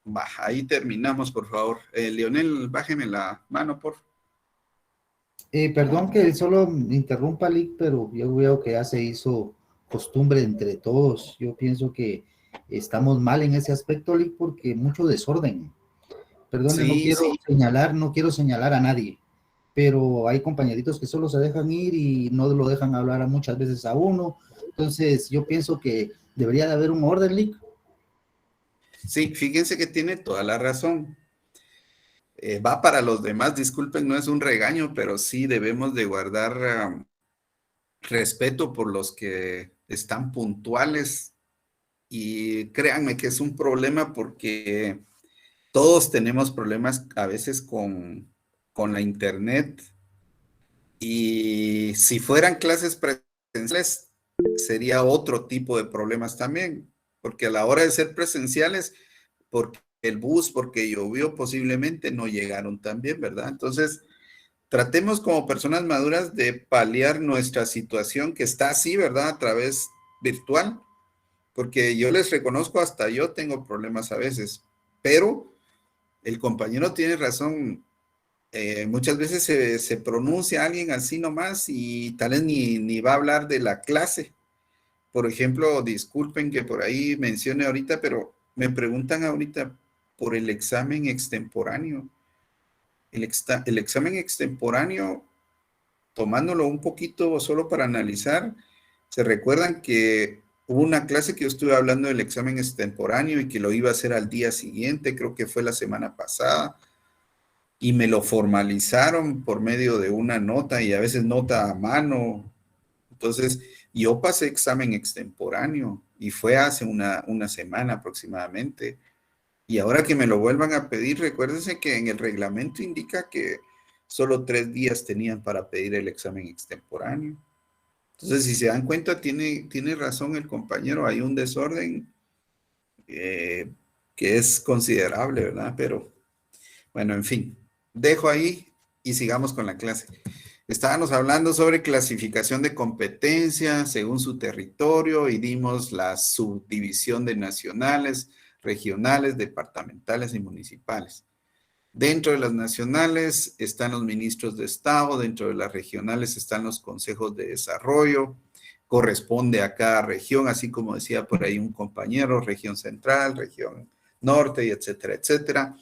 Va, ahí terminamos, por favor. Leonel, bájeme la mano, por favor. Perdón que solo interrumpa, Lick, pero yo veo que ya se hizo costumbre entre todos. Yo pienso que estamos mal en ese aspecto, Lick, porque mucho desorden. Perdón, no quiero señalar a nadie, pero hay compañeritos que solo se dejan ir y no lo dejan hablar muchas veces a uno. Entonces, yo pienso que debería de haber un orden, Lick. Sí, fíjense que tiene toda la razón. Va para los demás, disculpen, no es un regaño, pero sí debemos de guardar respeto por los que están puntuales, y créanme que es un problema porque todos tenemos problemas a veces con la internet, y si fueran clases presenciales sería otro tipo de problemas también, porque a la hora de ser presenciales, porque el bus, porque llovió, posiblemente no llegaron también, ¿verdad? Entonces, tratemos como personas maduras de paliar nuestra situación que está así, ¿verdad? A través virtual, porque yo les reconozco, hasta yo tengo problemas a veces, pero el compañero tiene razón. muchas veces se pronuncia alguien así nomás y tal vez ni va a hablar de la clase. Por ejemplo, disculpen que por ahí mencione ahorita, pero me preguntan ahorita por el examen extemporáneo. El examen extemporáneo, tomándolo un poquito solo para analizar, se recuerdan que hubo una clase que yo estuve hablando del examen extemporáneo y que lo iba a hacer al día siguiente, creo que fue la semana pasada, y me lo formalizaron por medio de una nota y a veces nota a mano. Entonces, yo pasé examen extemporáneo y fue hace una semana aproximadamente. Y ahora que me lo vuelvan a pedir, recuérdense que en el reglamento indica que solo 3 días tenían para pedir el examen extemporáneo. Entonces, si se dan cuenta, tiene razón el compañero, hay un desorden que es considerable, ¿verdad? Pero, bueno, en fin, dejo ahí y sigamos con la clase. Estábamos hablando sobre clasificación de competencias según su territorio y dimos la subdivisión de nacionales, regionales, departamentales y municipales. Dentro de las nacionales están los ministros de Estado, dentro de las regionales están los consejos de desarrollo, corresponde a cada región, así como decía por ahí un compañero, región central, región norte, y etcétera, etcétera.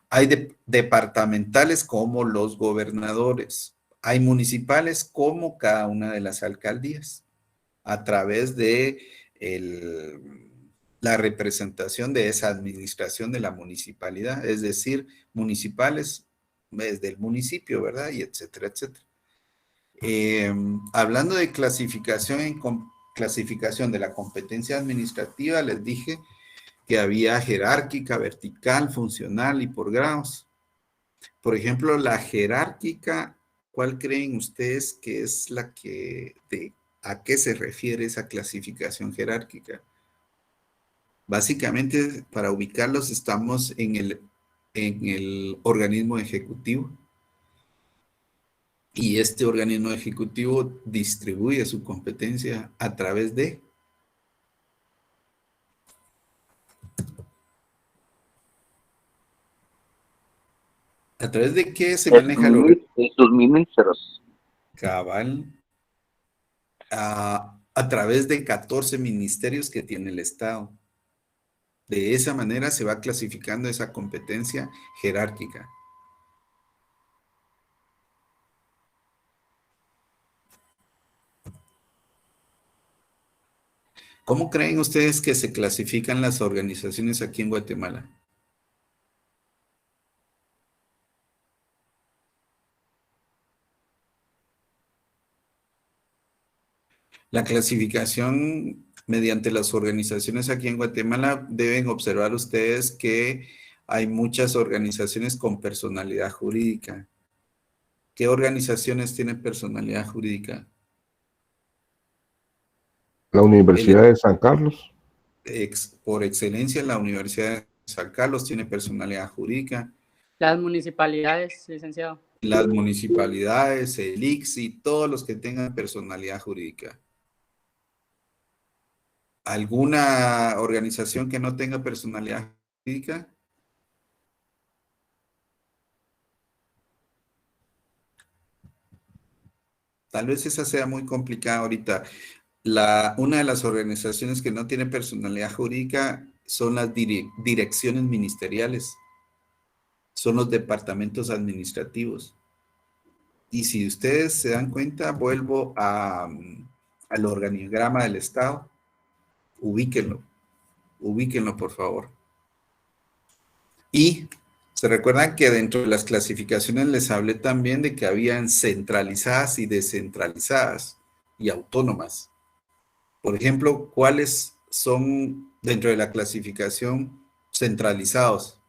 Hay departamentales como los gobernadores. Hay municipales como cada una de las alcaldías, a través de la representación de esa administración de la municipalidad, es decir, municipales desde el municipio, ¿verdad? Y etcétera, etcétera. Hablando de clasificación de la competencia administrativa, les dije que había jerárquica, vertical, funcional y por grados. Por ejemplo, la jerárquica, ¿cuál creen ustedes que es a qué se refiere esa clasificación jerárquica? Básicamente, para ubicarlos, estamos en el organismo ejecutivo. Y este organismo ejecutivo distribuye su competencia a través de... ¿A través de qué se maneja sus ministros? Cabal. A través de 14 ministerios que tiene el Estado. De esa manera se va clasificando esa competencia jerárquica. ¿Cómo creen ustedes que se clasifican las organizaciones aquí en Guatemala? La clasificación mediante las organizaciones aquí en Guatemala, deben observar ustedes que hay muchas organizaciones con personalidad jurídica. ¿Qué organizaciones tienen personalidad jurídica? La Universidad de San Carlos. Por excelencia, la Universidad de San Carlos tiene personalidad jurídica. Las municipalidades, licenciado. Las municipalidades, el ICSI, todos los que tengan personalidad jurídica. ¿Alguna organización que no tenga personalidad jurídica? Tal vez esa sea muy complicada ahorita. Una de las organizaciones que no tiene personalidad jurídica son las direcciones ministeriales. Son los departamentos administrativos. Y si ustedes se dan cuenta, vuelvo al organigrama del Estado. Ubíquenlo por favor. Y se recuerdan que dentro de las clasificaciones les hablé también de que habían centralizadas y descentralizadas y autónomas. Por ejemplo, ¿cuáles son dentro de la clasificación centralizados?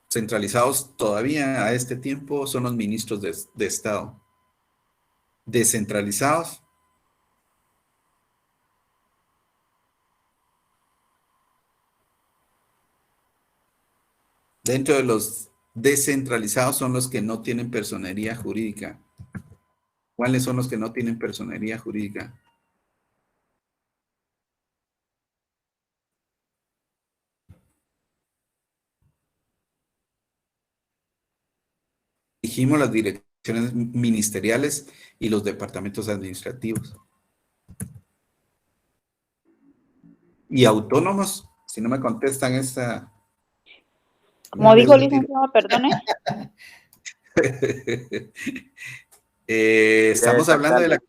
Centralizados todavía a este tiempo son los ministros de Estado. Descentralizados. Dentro de los descentralizados son los que no tienen personería jurídica. ¿Cuáles son los que no tienen personería jurídica? dijimos las direcciones ministeriales y los departamentos administrativos. Y autónomos, si no me contestan esta... Como dijo el licenciado, perdone. Estamos hablando de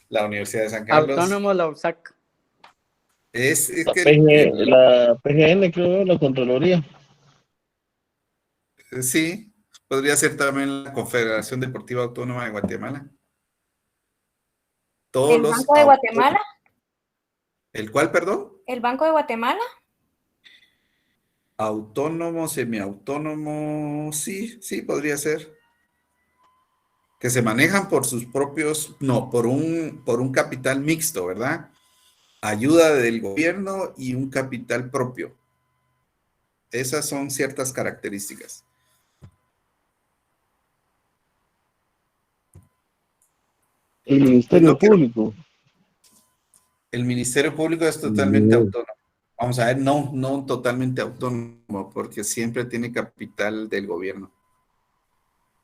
la Universidad de San Carlos. Autónomo, la USAC. Es que, La PGN, creo, la Contraloría. sí, podría ser también la Confederación Deportiva Autónoma de Guatemala. Todos ¿El los Banco de Guatemala? ¿El cuál, perdón? ¿El Banco de Guatemala? Autónomo, semiautónomo, sí, podría ser. Que se manejan por sus propios, no, por un capital mixto, ¿verdad? Ayuda del gobierno y un capital propio. Esas son ciertas características. El Ministerio Público. El Ministerio Público es totalmente autónomo. Vamos a ver, no totalmente autónomo, porque siempre tiene capital del gobierno.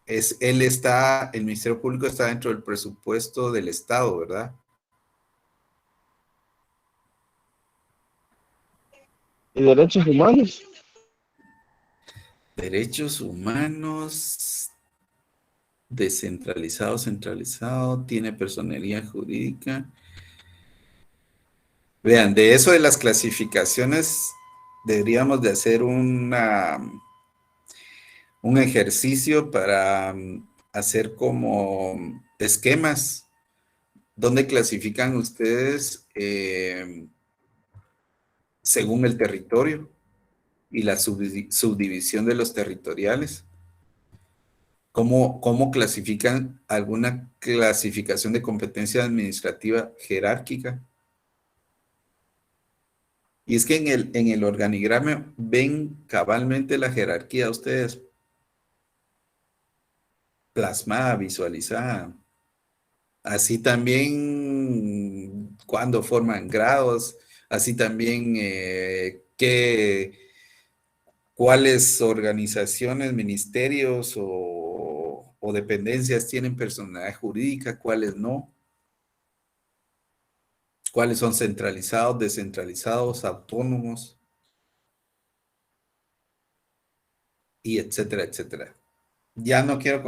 El Ministerio Público está dentro del presupuesto del Estado, ¿verdad? ¿Y derechos humanos? Derechos humanos, descentralizado, centralizado, tiene personería jurídica. Vean, de eso de las clasificaciones, deberíamos de hacer un ejercicio para hacer como esquemas. ¿Dónde clasifican ustedes según el territorio y la subdivisión de los territoriales? ¿Cómo clasifican alguna clasificación de competencia administrativa jerárquica? Y es que en el organigrama ven cabalmente la jerarquía ustedes plasmada, visualizada. Así también cuando forman grados, así también cuáles organizaciones, ministerios o dependencias tienen personalidad jurídica, cuáles no. Cuáles son centralizados, descentralizados, autónomos, y etcétera, etcétera. Ya no quiero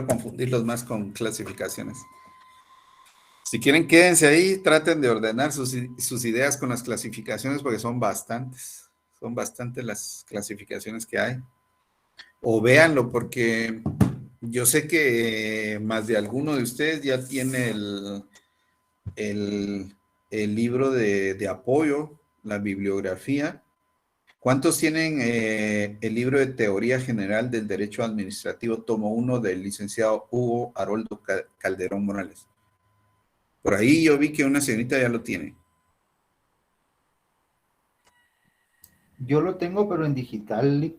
confundirlos más con clasificaciones. Si quieren, quédense ahí, traten de ordenar sus ideas con las clasificaciones, porque son bastantes las clasificaciones que hay. O véanlo, porque yo sé que más de alguno de ustedes ya tiene el libro de apoyo, la bibliografía. ¿Cuántos tienen el libro de Teoría General del Derecho Administrativo, tomo 1, del licenciado Hugo Haroldo Calderón Morales? Por ahí yo vi que una señorita ya lo tiene. Yo lo tengo, pero en digital,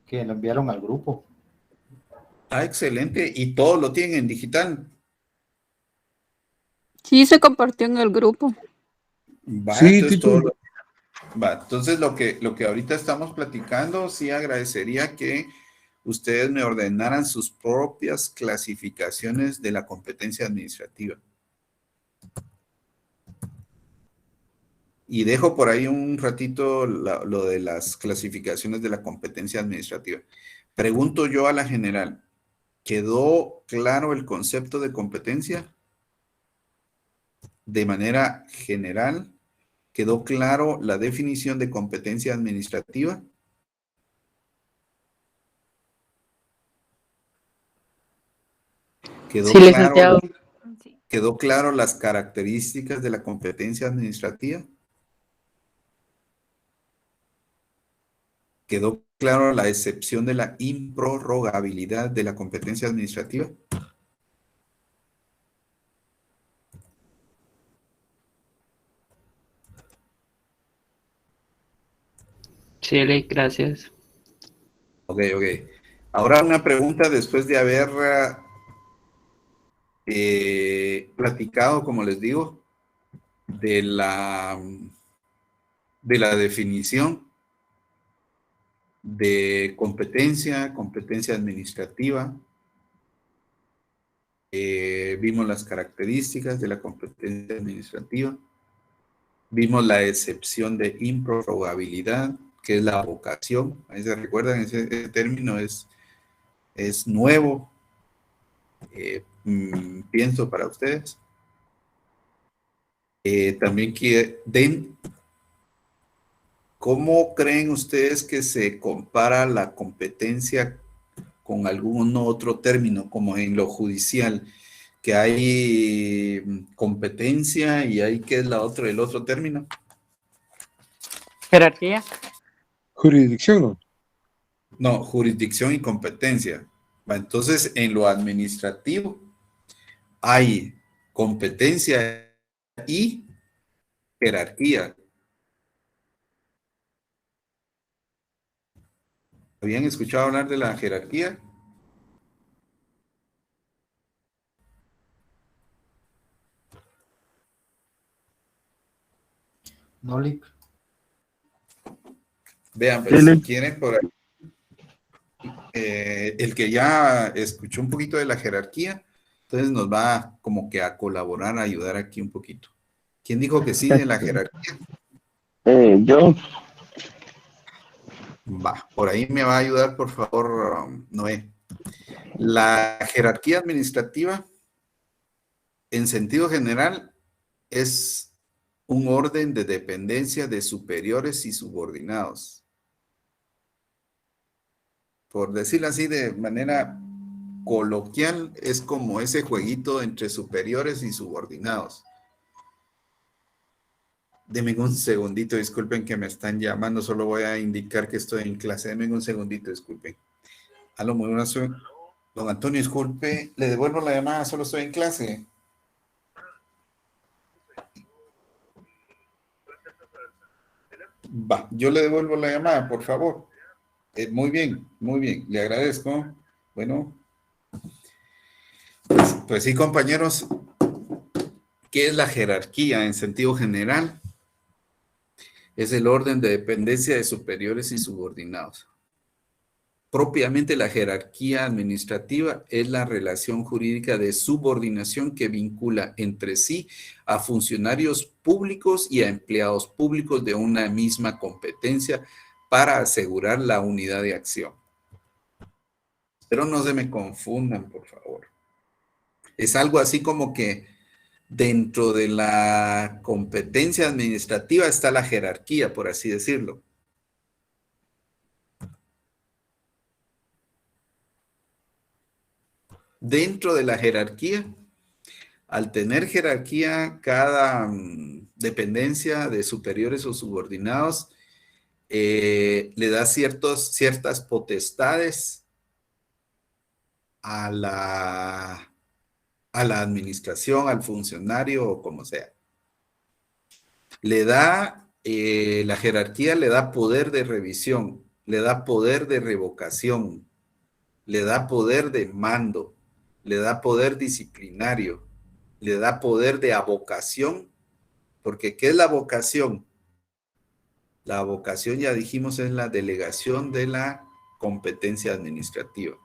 que lo enviaron al grupo. Ah, excelente. ¿Y todos lo tienen en digital? Sí, se compartió en el grupo. Sí, entonces lo que ahorita estamos platicando, sí agradecería que ustedes me ordenaran sus propias clasificaciones de la competencia administrativa. Y dejo por ahí un ratito lo de las clasificaciones de la competencia administrativa. Pregunto yo a la general, ¿quedó claro el concepto de competencia? De manera general, ¿quedó claro la definición de competencia administrativa? ¿Quedó claro las características de la competencia administrativa? ¿Quedó claro la excepción de la improrrogabilidad de la competencia administrativa? Sí, gracias. Ok. Ahora una pregunta después de haber platicado, como les digo, de la definición. de competencia, competencia administrativa. Vimos las características de la competencia administrativa. Vimos la excepción de improrrogabilidad, que es la vocación. Ahí se recuerdan, ese término es nuevo, pienso, para ustedes. También ¿cómo creen ustedes que se compara la competencia con algún otro término, como en lo judicial, que hay competencia y hay, ¿qué es el otro término? Jerarquía. Jurisdicción, ¿no? No, jurisdicción y competencia. Entonces, en lo administrativo hay competencia y jerarquía. ¿Habían escuchado hablar de la jerarquía? No, Lick. Vean, pues, si quieren, por ahí, el que ya escuchó un poquito de la jerarquía, entonces nos va como que a colaborar, a ayudar aquí un poquito. ¿Quién dijo que sí de la jerarquía? Yo. Va, por ahí me va a ayudar, por favor, Noé. La jerarquía administrativa, en sentido general, es un orden de dependencia de superiores y subordinados. Por decirlo así de manera coloquial, es como ese jueguito entre superiores y subordinados. Denme un segundito, disculpen que me están llamando, solo voy a indicar que estoy en clase. Denme un segundito, disculpen. Aló, muy buenas. Don Antonio, disculpe, le devuelvo la llamada, solo estoy en clase. Va, yo le devuelvo la llamada, por favor. Muy bien, le agradezco. Bueno, pues sí, compañeros, ¿qué es la jerarquía en sentido general? Es el orden de dependencia de superiores y subordinados. Propiamente la jerarquía administrativa es la relación jurídica de subordinación que vincula entre sí a funcionarios públicos y a empleados públicos de una misma competencia para asegurar la unidad de acción. Pero no se me confundan, por favor. Es algo así como que dentro de la competencia administrativa está la jerarquía, por así decirlo. Dentro de la jerarquía, al tener jerarquía, cada dependencia de superiores o subordinados le da ciertas potestades a la administración, al funcionario o como sea. Le da, la jerarquía le da poder de revisión, le da poder de revocación, le da poder de mando, le da poder disciplinario, le da poder de avocación, porque ¿qué es la vocación? La vocación, ya dijimos, es la delegación de la competencia administrativa.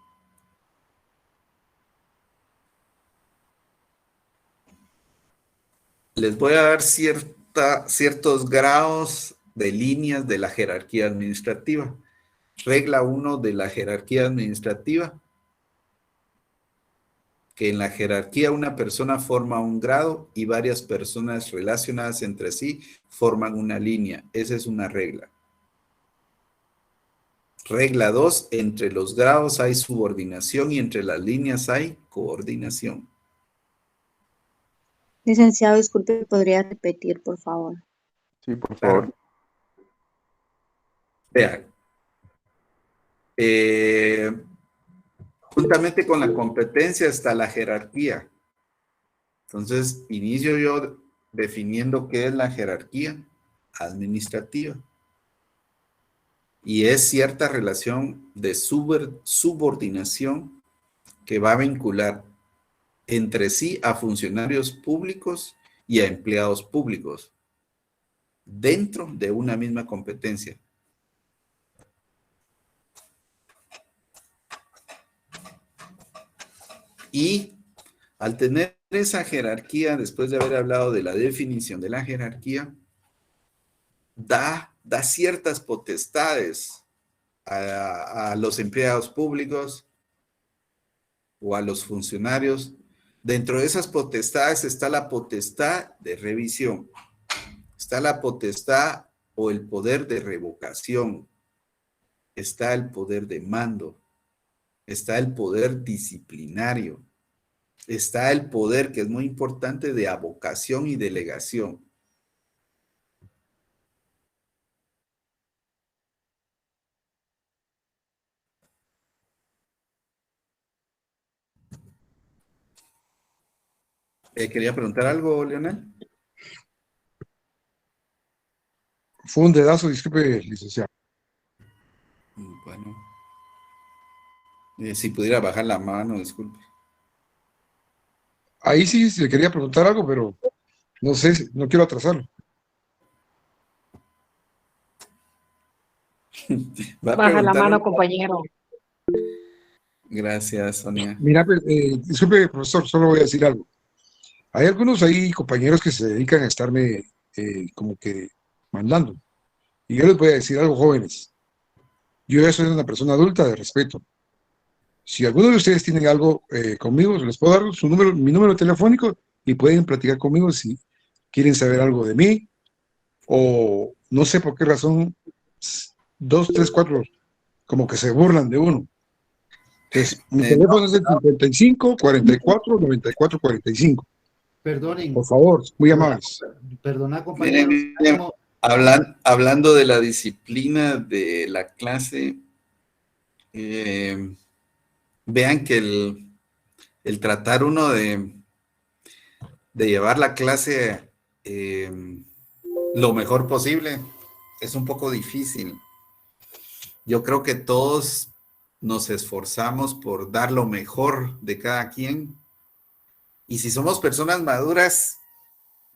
Les voy a dar ciertos grados de líneas de la jerarquía administrativa. Regla 1 de la jerarquía administrativa, que en la jerarquía una persona forma un grado y varias personas relacionadas entre sí forman una línea. Esa es una regla. Regla 2, entre los grados hay subordinación y entre las líneas hay coordinación. Licenciado, disculpe, ¿podría repetir, por favor? Sí, por favor. Vean. Juntamente con la competencia está la jerarquía. Entonces, inicio yo definiendo qué es la jerarquía administrativa. Y es cierta relación de subordinación que va a vincular entre sí a funcionarios públicos y a empleados públicos dentro de una misma competencia. Y al tener esa jerarquía, después de haber hablado de la definición de la jerarquía, da ciertas potestades a los empleados públicos o a los funcionarios. Dentro de esas potestades está la potestad de revisión, está la potestad o el poder de revocación, está el poder de mando, está el poder disciplinario, está el poder, que es muy importante, de avocación y delegación. ¿Quería preguntar algo, Leonel? Fue un dedazo, disculpe, licenciado. Bueno. Si pudiera bajar la mano, disculpe. Ahí sí le quería preguntar algo, pero no sé, no quiero atrasarlo. Baja la mano, compañero. Gracias, Sonia. Mira, disculpe, profesor, solo voy a decir algo. Hay algunos ahí, compañeros, que se dedican a estarme como que mandando. Y yo les voy a decir algo, jóvenes. Yo ya soy una persona adulta de respeto. Si alguno de ustedes tienen algo conmigo, les puedo dar mi número telefónico y pueden platicar conmigo si quieren saber algo de mí o no sé por qué razón 2, 3, 4 como que se burlan de uno. Entonces, mi teléfono es el 55 44 94 45. Perdonen. Por favor, muy amables. Perdona, compañero. Miren, hablando de la disciplina de la clase, vean que el tratar uno de llevar la clase lo mejor posible es un poco difícil. Yo creo que todos nos esforzamos por dar lo mejor de cada quien. Y si somos personas maduras,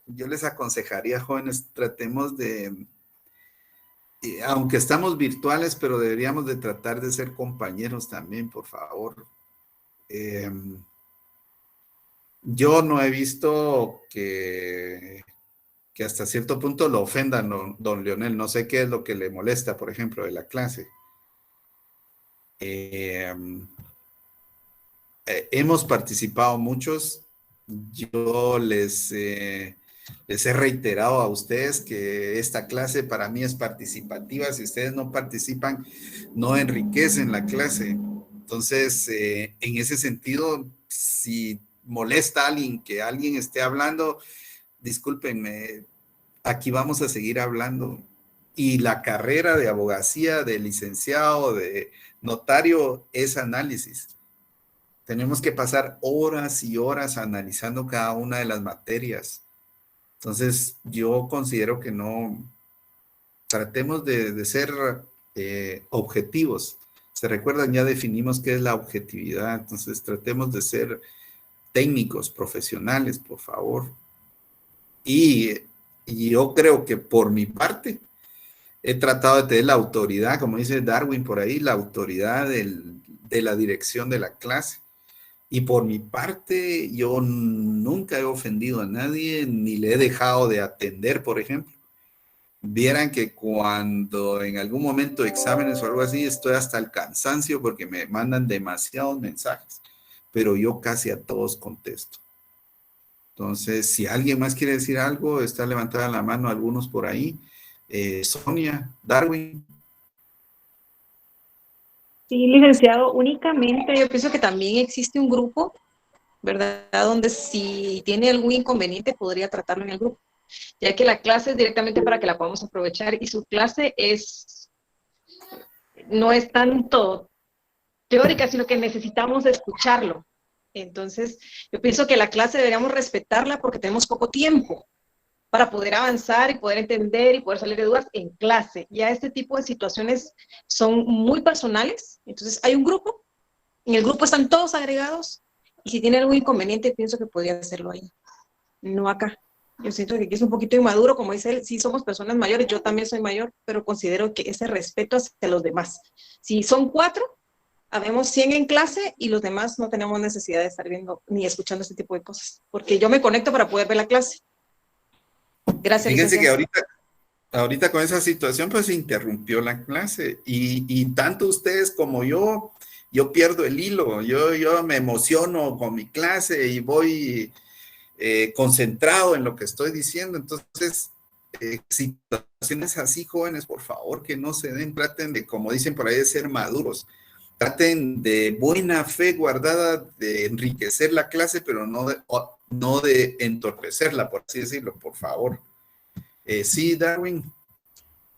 yo les aconsejaría, jóvenes, tratemos de, aunque estamos virtuales, pero deberíamos de tratar de ser compañeros también, por favor. Yo no he visto que hasta cierto punto lo ofendan, don Leonel. No sé qué es lo que le molesta, por ejemplo, de la clase. Hemos participado muchos. Yo les he reiterado a ustedes que esta clase para mí es participativa. Si ustedes no participan, no enriquecen la clase. Entonces, en ese sentido, si molesta a alguien que alguien esté hablando, discúlpenme, aquí vamos a seguir hablando. Y la carrera de abogacía, de licenciado, de notario, es análisis. Tenemos que pasar horas y horas analizando cada una de las materias. Entonces, yo considero que no, tratemos de ser objetivos. Se recuerdan, ya definimos qué es la objetividad. Entonces, tratemos de ser técnicos, profesionales, por favor. Y yo creo que por mi parte, he tratado de tener la autoridad, como dice Darwin por ahí, la autoridad de la dirección de la clase. Y por mi parte, yo nunca he ofendido a nadie, ni le he dejado de atender, por ejemplo. Vieran que cuando en algún momento de exámenes o algo así, estoy hasta el cansancio porque me mandan demasiados mensajes, pero yo casi a todos contesto. Entonces, si alguien más quiere decir algo, está levantada la mano algunos por ahí. Sonia, Darwin. Sí, licenciado, únicamente yo pienso que también existe un grupo, ¿verdad? Donde si tiene algún inconveniente podría tratarlo en el grupo, ya que la clase es directamente para que la podamos aprovechar y su clase no es tanto teórica, sino que necesitamos escucharlo. Entonces, yo pienso que la clase deberíamos respetarla porque tenemos poco tiempo para poder avanzar y poder entender y poder salir de dudas en clase. Ya este tipo de situaciones son muy personales, entonces hay un grupo, en el grupo están todos agregados, y si tiene algún inconveniente, pienso que podría hacerlo ahí, no acá. Yo siento que aquí es un poquito inmaduro, como dice él, sí somos personas mayores, yo también soy mayor, pero considero que ese respeto hacia los demás. Si son 4, habemos 100 en clase y los demás no tenemos necesidad de estar viendo ni escuchando este tipo de cosas, porque yo me conecto para poder ver la clase. Gracias, Fíjense que licenciada. ahorita con esa situación pues se interrumpió la clase y tanto ustedes como yo pierdo el hilo, yo me emociono con mi clase y voy concentrado en lo que estoy diciendo. Entonces, situaciones así, jóvenes, por favor, que no se den, traten de, como dicen por ahí, de ser maduros. Traten de buena fe guardada de enriquecer la clase, pero no de entorpecerla, por así decirlo, por favor. Sí, Darwin.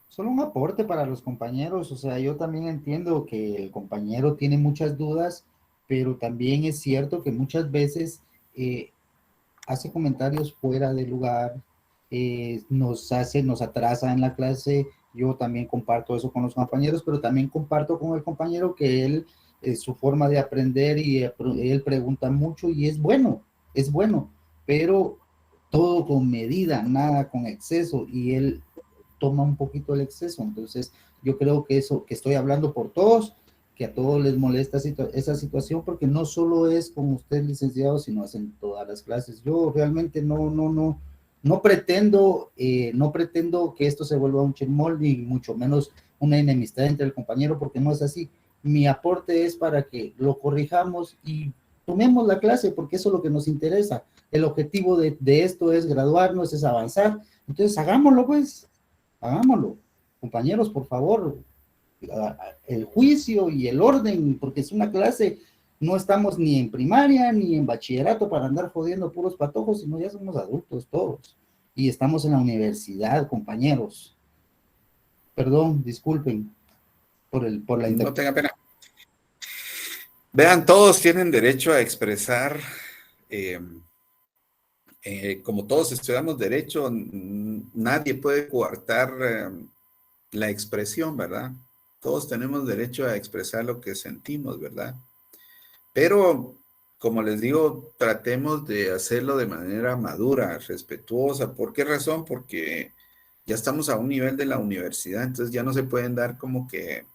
Solo un aporte para los compañeros, o sea, yo también entiendo que el compañero tiene muchas dudas, pero también es cierto que muchas veces hace comentarios fuera de lugar, nos atrasa en la clase. Yo también comparto eso con los compañeros, pero también comparto con el compañero que él, su forma de aprender y él pregunta mucho y es bueno, pero todo con medida, nada con exceso, y él toma un poquito el exceso. Entonces, yo creo que eso, que estoy hablando por todos, que a todos les molesta esa situación, porque no solo es con usted, licenciado, sino es en todas las clases. Yo realmente no pretendo que esto se vuelva un chismol, ni mucho menos una enemistad entre el compañero, porque no es así. Mi aporte es para que lo corrijamos y tomemos la clase, porque eso es lo que nos interesa. El objetivo de esto es graduarnos, es avanzar. Entonces, hagámoslo, pues. Hagámoslo, compañeros, por favor, el juicio y el orden, porque es una clase, no estamos ni en primaria ni en bachillerato para andar jodiendo puros patojos, sino ya somos adultos todos, y estamos en la universidad, compañeros. Perdón, disculpen por la interrupción. No tenga pena. Vean, todos tienen derecho a expresar, como todos estudiamos derecho, nadie puede coartar la expresión, ¿verdad? Todos tenemos derecho a expresar lo que sentimos, ¿verdad? Pero, como les digo, tratemos de hacerlo de manera madura, respetuosa. ¿Por qué razón? Porque ya estamos a un nivel de la universidad, entonces ya no se pueden dar como que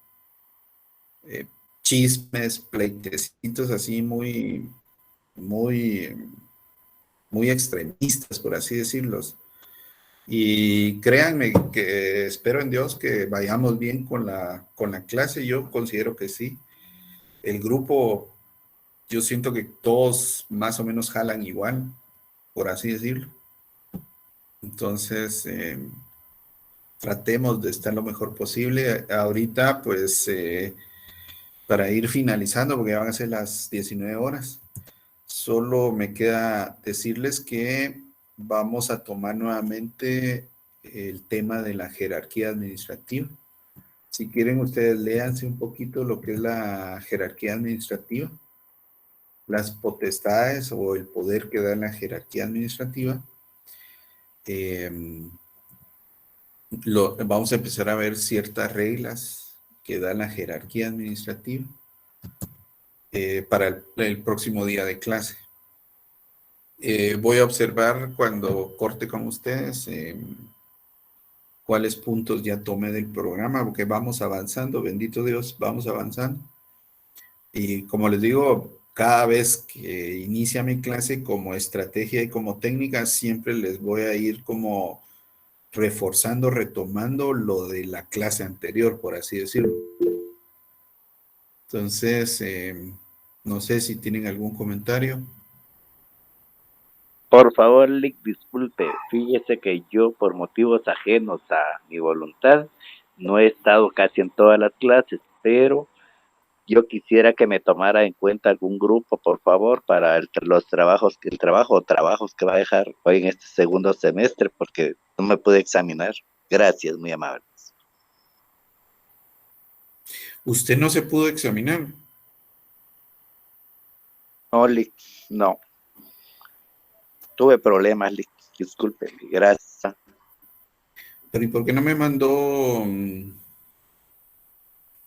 chismes, pleitecitos así muy extremistas, por así decirlos. Y créanme que espero en Dios que vayamos bien con la clase. Yo considero que sí. El grupo, yo siento que todos más o menos jalan igual, por así decirlo. Entonces, tratemos de estar lo mejor posible. Ahorita, pues, para ir finalizando, porque ya van a ser las 19 horas, solo me queda decirles que vamos a tomar nuevamente el tema de la jerarquía administrativa. Si quieren, ustedes léanse un poquito lo que es la jerarquía administrativa, las potestades o el poder que da la jerarquía administrativa. Vamos a empezar a ver ciertas reglas que da la jerarquía administrativa para el próximo día de clase. Voy a observar cuando corte con ustedes cuáles puntos ya tomé del programa, porque vamos avanzando, bendito Dios, vamos avanzando. Y como les digo, cada vez que inicia mi clase como estrategia y como técnica, siempre les voy a ir como reforzando, retomando lo de la clase anterior, por así decirlo. Entonces, no sé si tienen algún comentario. Por favor, Lick, disculpe, fíjese que yo por motivos ajenos a mi voluntad no he estado casi en todas las clases, pero yo quisiera que me tomara en cuenta algún grupo, por favor, para los trabajos que va a dejar hoy en este segundo semestre, porque no me pude examinar. Gracias, muy amables. ¿Usted no se pudo examinar? No, Lick, no. Tuve problemas, Lick, disculpe, gracias. Pero ¿y por qué no me mandó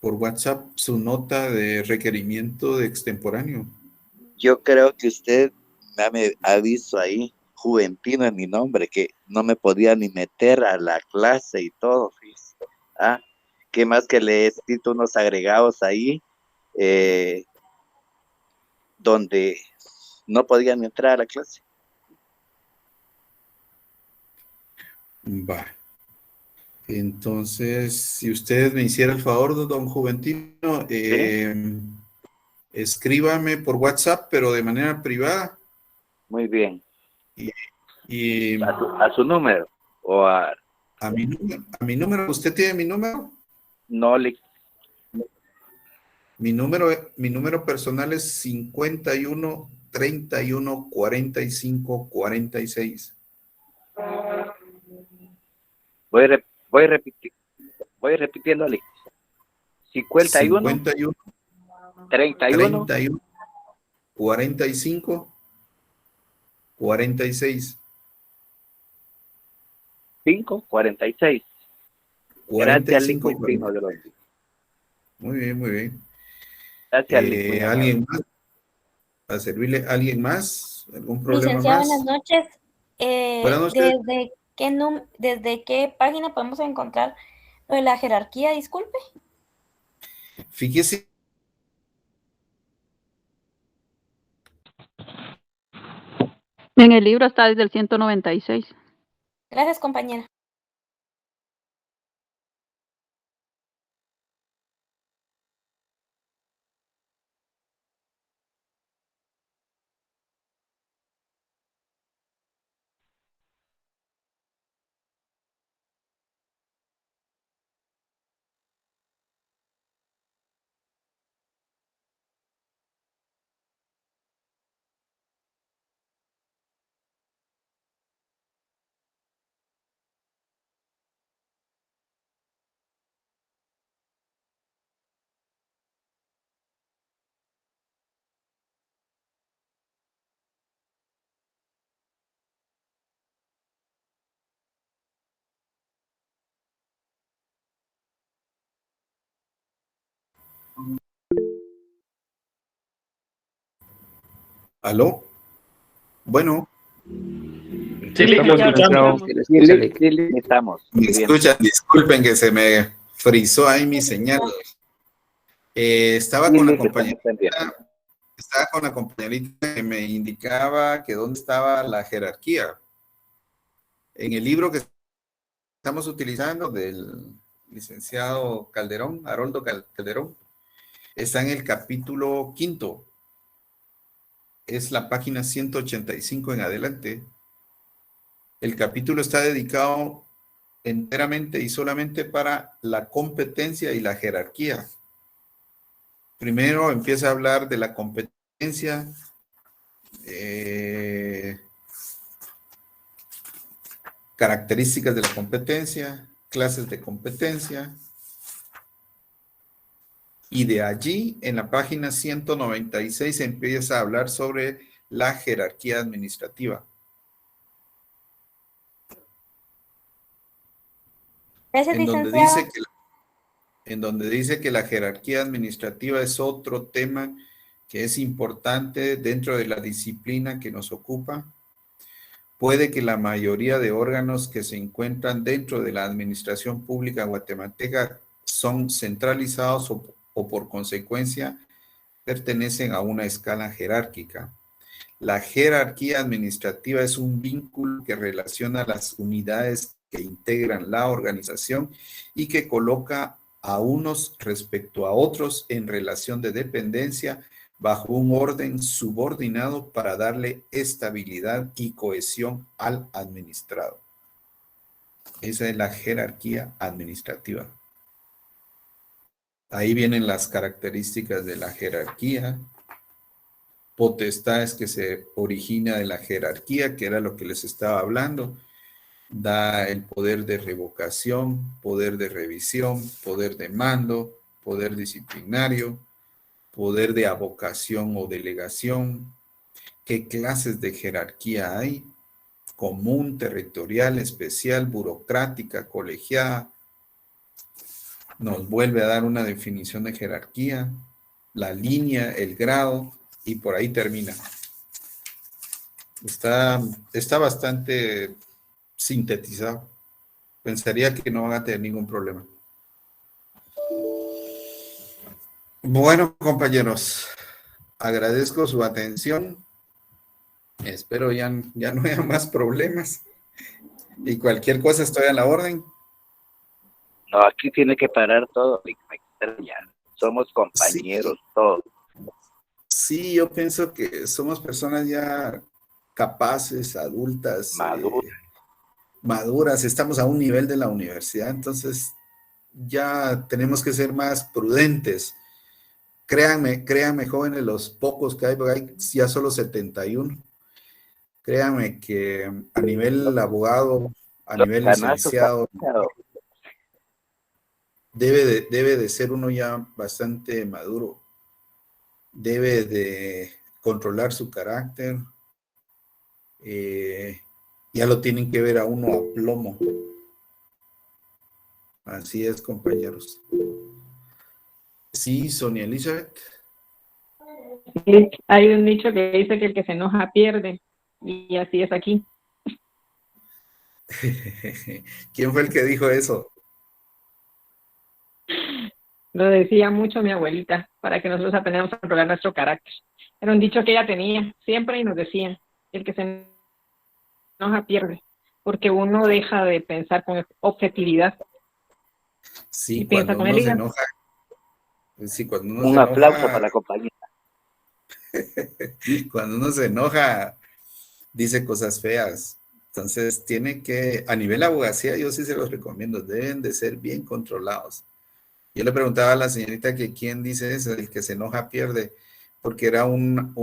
por WhatsApp su nota de requerimiento de extemporáneo? Yo creo que usted me aviso ahí, Juventino en mi nombre, que no me podía ni meter a la clase y todo, fíjese. ¿Qué más que le he escrito unos agregados ahí donde no podían entrar a la clase. Va. Entonces, si usted me hiciera el favor, don Juventino, escríbame por WhatsApp, pero de manera privada. Muy bien. Y a su número o a mi número. ¿Usted tiene mi número? No, mi número personal es 51 31 45 46. Voy repitiéndole. 51 31 45 46. 46. Gracias, Lick, muy fino de los. Muy bien, muy bien. Gracias, Lick, muy amable. ¿Alguien más? ¿A servirle alguien más? ¿Algún problema Licenciado, más? buenas noches. Buenas noches. ¿Desde qué página podemos encontrar lo de la jerarquía? Disculpe. Fíjese. En el libro está desde el 196. Gracias, compañera. ¿Aló? Bueno. Sí, estamos. Me escuchan, disculpen que se me frizó ahí mi señal. Estaba con la compañerita que me indicaba que dónde estaba la jerarquía. En el libro que estamos utilizando del licenciado Calderón, Haroldo Calderón, está en el capítulo 5. Es la página 185 en adelante. El capítulo está dedicado enteramente y solamente para la competencia y la jerarquía. Primero empieza a hablar de la competencia, características de la competencia, clases de competencia, y de allí en la página 196 empieza a hablar sobre la jerarquía administrativa. Gracias, licenciado. En donde dice que la jerarquía administrativa es otro tema que es importante dentro de la disciplina que nos ocupa. Puede que la mayoría de órganos que se encuentran dentro de la administración pública guatemalteca son centralizados o por consecuencia pertenecen a una escala jerárquica. La jerarquía administrativa es un vínculo que relaciona las unidades que integran la organización y que coloca a unos respecto a otros en relación de dependencia bajo un orden subordinado para darle estabilidad y cohesión al administrado. Esa es la jerarquía administrativa. Ahí vienen las características de la jerarquía, potestades que se origina de la jerarquía, que era lo que les estaba hablando. Da el poder de revocación, poder de revisión, poder de mando, poder disciplinario, poder de avocación o delegación. ¿Qué clases de jerarquía hay? Común, territorial, especial, burocrática, colegiada. Nos vuelve a dar una definición de jerarquía, la línea, el grado, y por ahí termina. Está bastante sintetizado. Pensaría que no van a tener ningún problema. Bueno, compañeros, agradezco su atención. Espero ya no haya más problemas. Y cualquier cosa estoy a la orden. No, aquí tiene que parar todo. Ya. Somos compañeros, todos. Sí, yo pienso que somos personas ya capaces, adultas, maduras. Estamos a un nivel de la universidad, entonces ya tenemos que ser más prudentes. Créanme, jóvenes, los pocos que hay, porque hay ya solo 71. Créanme que a nivel abogado, a nivel licenciado, debe de ser uno ya bastante maduro. Debe de controlar su carácter. Ya lo tienen que ver a uno a plomo. Así es, compañeros. Sí, Sonia Elizabeth. Sí, hay un dicho que dice que el que se enoja pierde, y así es aquí. ¿Quién fue el que dijo eso? Lo decía mucho mi abuelita, para que nosotros aprendamos a controlar nuestro carácter. Era un dicho que ella tenía siempre y nos decía, el que se enoja pierde, porque uno deja de pensar con objetividad. Sí, y piensa con uno el se hígado. enoja. Sí, cuando uno Un se aplauso enoja, para la compañía. cuando uno se enoja, dice cosas feas. Entonces, tiene que, a nivel abogacía, yo sí se los recomiendo, deben de ser bien controlados. Yo le preguntaba a la señorita que quién dice eso, el que se enoja pierde, porque era un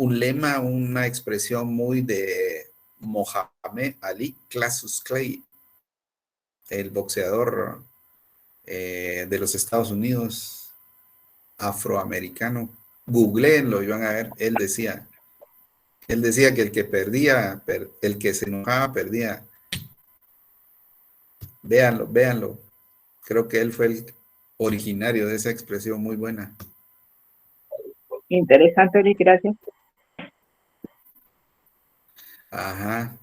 lema, una expresión muy de Mohamed Ali Cassius Clay, el boxeador de los Estados Unidos, afroamericano. Googleenlo y van a ver, él decía que el que perdía, el que se enojaba perdía. Véanlo. Creo que él fue el originario de esa expresión muy buena. Interesante, Lick, gracias. Ajá.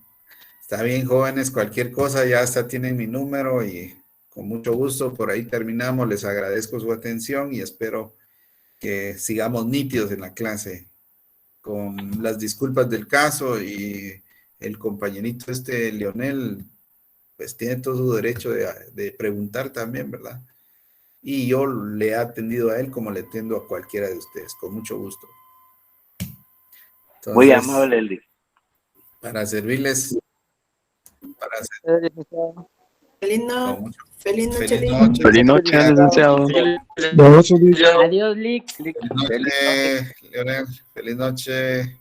Está bien, jóvenes, cualquier cosa ya hasta tienen mi número y con mucho gusto por ahí terminamos. Les agradezco su atención y espero que sigamos nítidos en la clase. Con las disculpas del caso y el compañerito Leonel, pues tiene todo su derecho de preguntar también, ¿verdad? Y yo le he atendido a él como le atiendo a cualquiera de ustedes, con mucho gusto. Entonces, muy amable, Lick. Para servirles. Feliz noche. Feliz noche, Feliz Lick. noche. Feliz noche, licenciado. Adiós, Lick. Feliz noche, Leonel. Feliz noche.